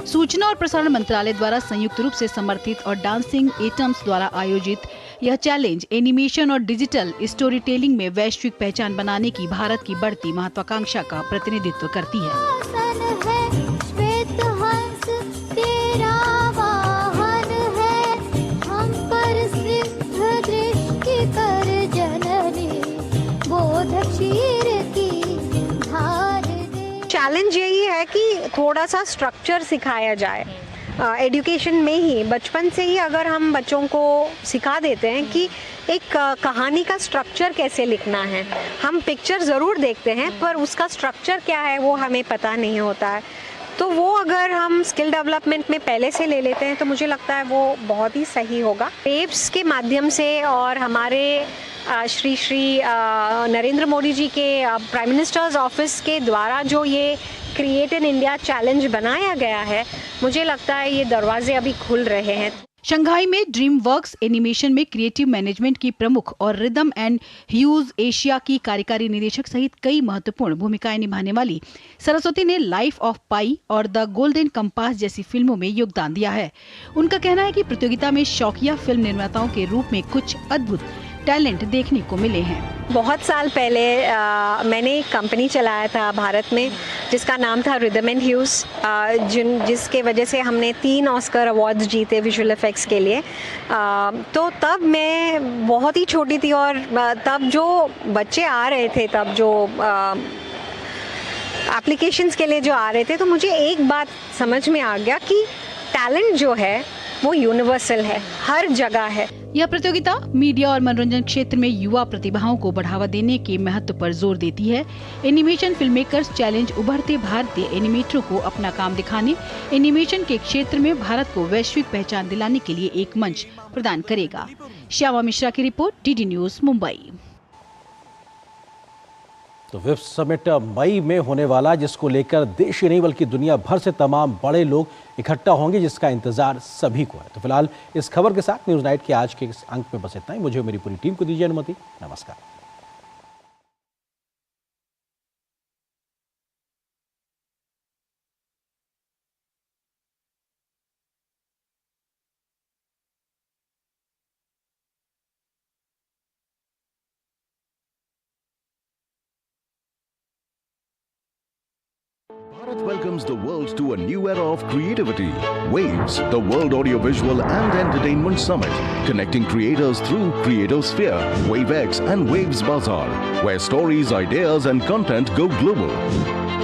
सूचना और प्रसारण मंत्रालय द्वारा संयुक्त रूप से समर्थित और डांसिंग एटम्स द्वारा आयोजित यह चैलेंज एनिमेशन और डिजिटल स्टोरी टेलिंग में वैश्विक पहचान बनाने की भारत की बढ़ती महत्वाकांक्षा का प्रतिनिधित्व करती है। चैलेंज यही है कि थोड़ा सा स्ट्रक्चर सिखाया जाए एजुकेशन में ही। बचपन से ही अगर हम बच्चों को सिखा देते हैं कि एक कहानी का स्ट्रक्चर कैसे लिखना है। हम पिक्चर ज़रूर देखते हैं पर उसका स्ट्रक्चर क्या है वो हमें पता नहीं होता है। तो वो अगर हम स्किल डेवलपमेंट में पहले से ले लेते हैं तो मुझे लगता है वो बहुत ही सही होगा। वेव्स के माध्यम से और हमारे श्री नरेंद्र मोदी जी के प्राइम मिनिस्टर्स ऑफिस के द्वारा जो ये क्रिएट इन इंडिया चैलेंज बनाया गया है, मुझे लगता है ये दरवाजे अभी खुल रहे हैं। शंघाई में ड्रीम वर्क्स एनिमेशन में क्रिएटिव मैनेजमेंट की प्रमुख और रिदम एंड ह्यूज एशिया की कार्यकारी निदेशक सहित कई महत्वपूर्ण भूमिकाएं निभाने वाली सरस्वती ने लाइफ ऑफ पाई और द गोल्डन कंपास जैसी फिल्मों में योगदान दिया है। उनका कहना है कि प्रतियोगिता में शौकिया फिल्म निर्माताओं के रूप में कुछ अद्भुत टैलेंट देखने को मिले हैं। बहुत साल पहले मैंने एक कंपनी चलाया था भारत में जिसका नाम था रिदम एंड ह्यूज, जिसके वजह से हमने 3 ऑस्कर अवार्ड्स जीते विजुअल इफेक्ट्स के लिए। तो तब मैं बहुत ही छोटी थी और तब जो बच्चे आ रहे थे, तब जो एप्लीकेशंस के लिए जो आ रहे थे, तो मुझे एक बात समझ में आ गया कि टैलेंट जो है वो यूनिवर्सल है, हर जगह है। यह प्रतियोगिता मीडिया और मनोरंजन क्षेत्र में युवा प्रतिभाओं को बढ़ावा देने के महत्व पर जोर देती है। एनिमेशन फिल्म मेकर्स चैलेंज उभरते भारतीय एनिमेटरों को अपना काम दिखाने, एनिमेशन के क्षेत्र में भारत को वैश्विक पहचान दिलाने के लिए एक मंच प्रदान करेगा। श्यामा मिश्रा की रिपोर्ट, डीडी न्यूज, मुंबई। तो विप्स समिट मई में होने वाला, जिसको लेकर देश ही नहीं बल्कि दुनिया भर से तमाम बड़े लोग इकट्ठा होंगे, जिसका इंतजार सभी को है। तो फिलहाल इस खबर के साथ न्यूज नाइट के आज के इस अंक में बस इतना ही। मुझे मेरी पूरी टीम को दीजिए अनुमति। नमस्कार। Bharat welcomes the world to a new era of creativity. Waves, the World Audiovisual and Entertainment Summit, connecting creators through Creatosphere, WaveX and Waves Bazaar, where stories, ideas and content go global.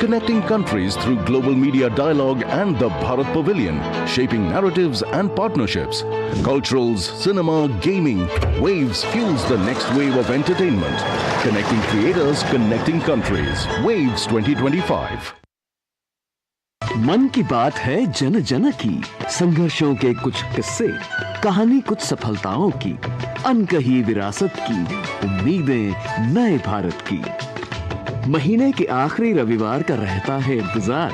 Connecting countries through global media dialogue and the Bharat Pavilion, shaping narratives and partnerships. Culturals, cinema, gaming, Waves fuels the next wave of entertainment. Connecting creators, connecting countries. Waves 2025. मन की बात है जन जन की, संघर्षों के कुछ किस्से, कहानी कुछ सफलताओं की, अनकही विरासत की, उम्मीदें नए भारत की। महीने के आखिरी रविवार का रहता है इंतजार।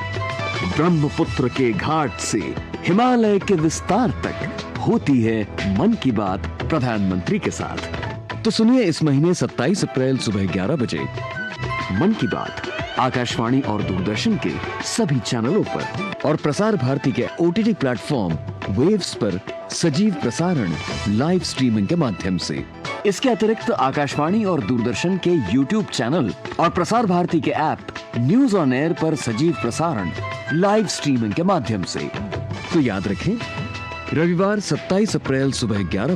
ब्रह्मपुत्र के घाट से हिमालय के विस्तार तक होती है मन की बात प्रधानमंत्री के साथ। तो सुनिए इस महीने 27 अप्रैल सुबह 11 बजे मन की बात आकाशवाणी और दूरदर्शन के सभी चैनलों पर और प्रसार भारती के OTT प्लेटफॉर्म वेव्स पर सजीव प्रसारण लाइव स्ट्रीमिंग के माध्यम से। इसके अतिरिक्त आकाशवाणी और दूरदर्शन के YouTube चैनल और प्रसार भारती के ऐप न्यूज ऑन एयर पर सजीव प्रसारण लाइव स्ट्रीमिंग के माध्यम से। तो याद रखें, रविवार 27 अप्रैल सुबह 11 बजे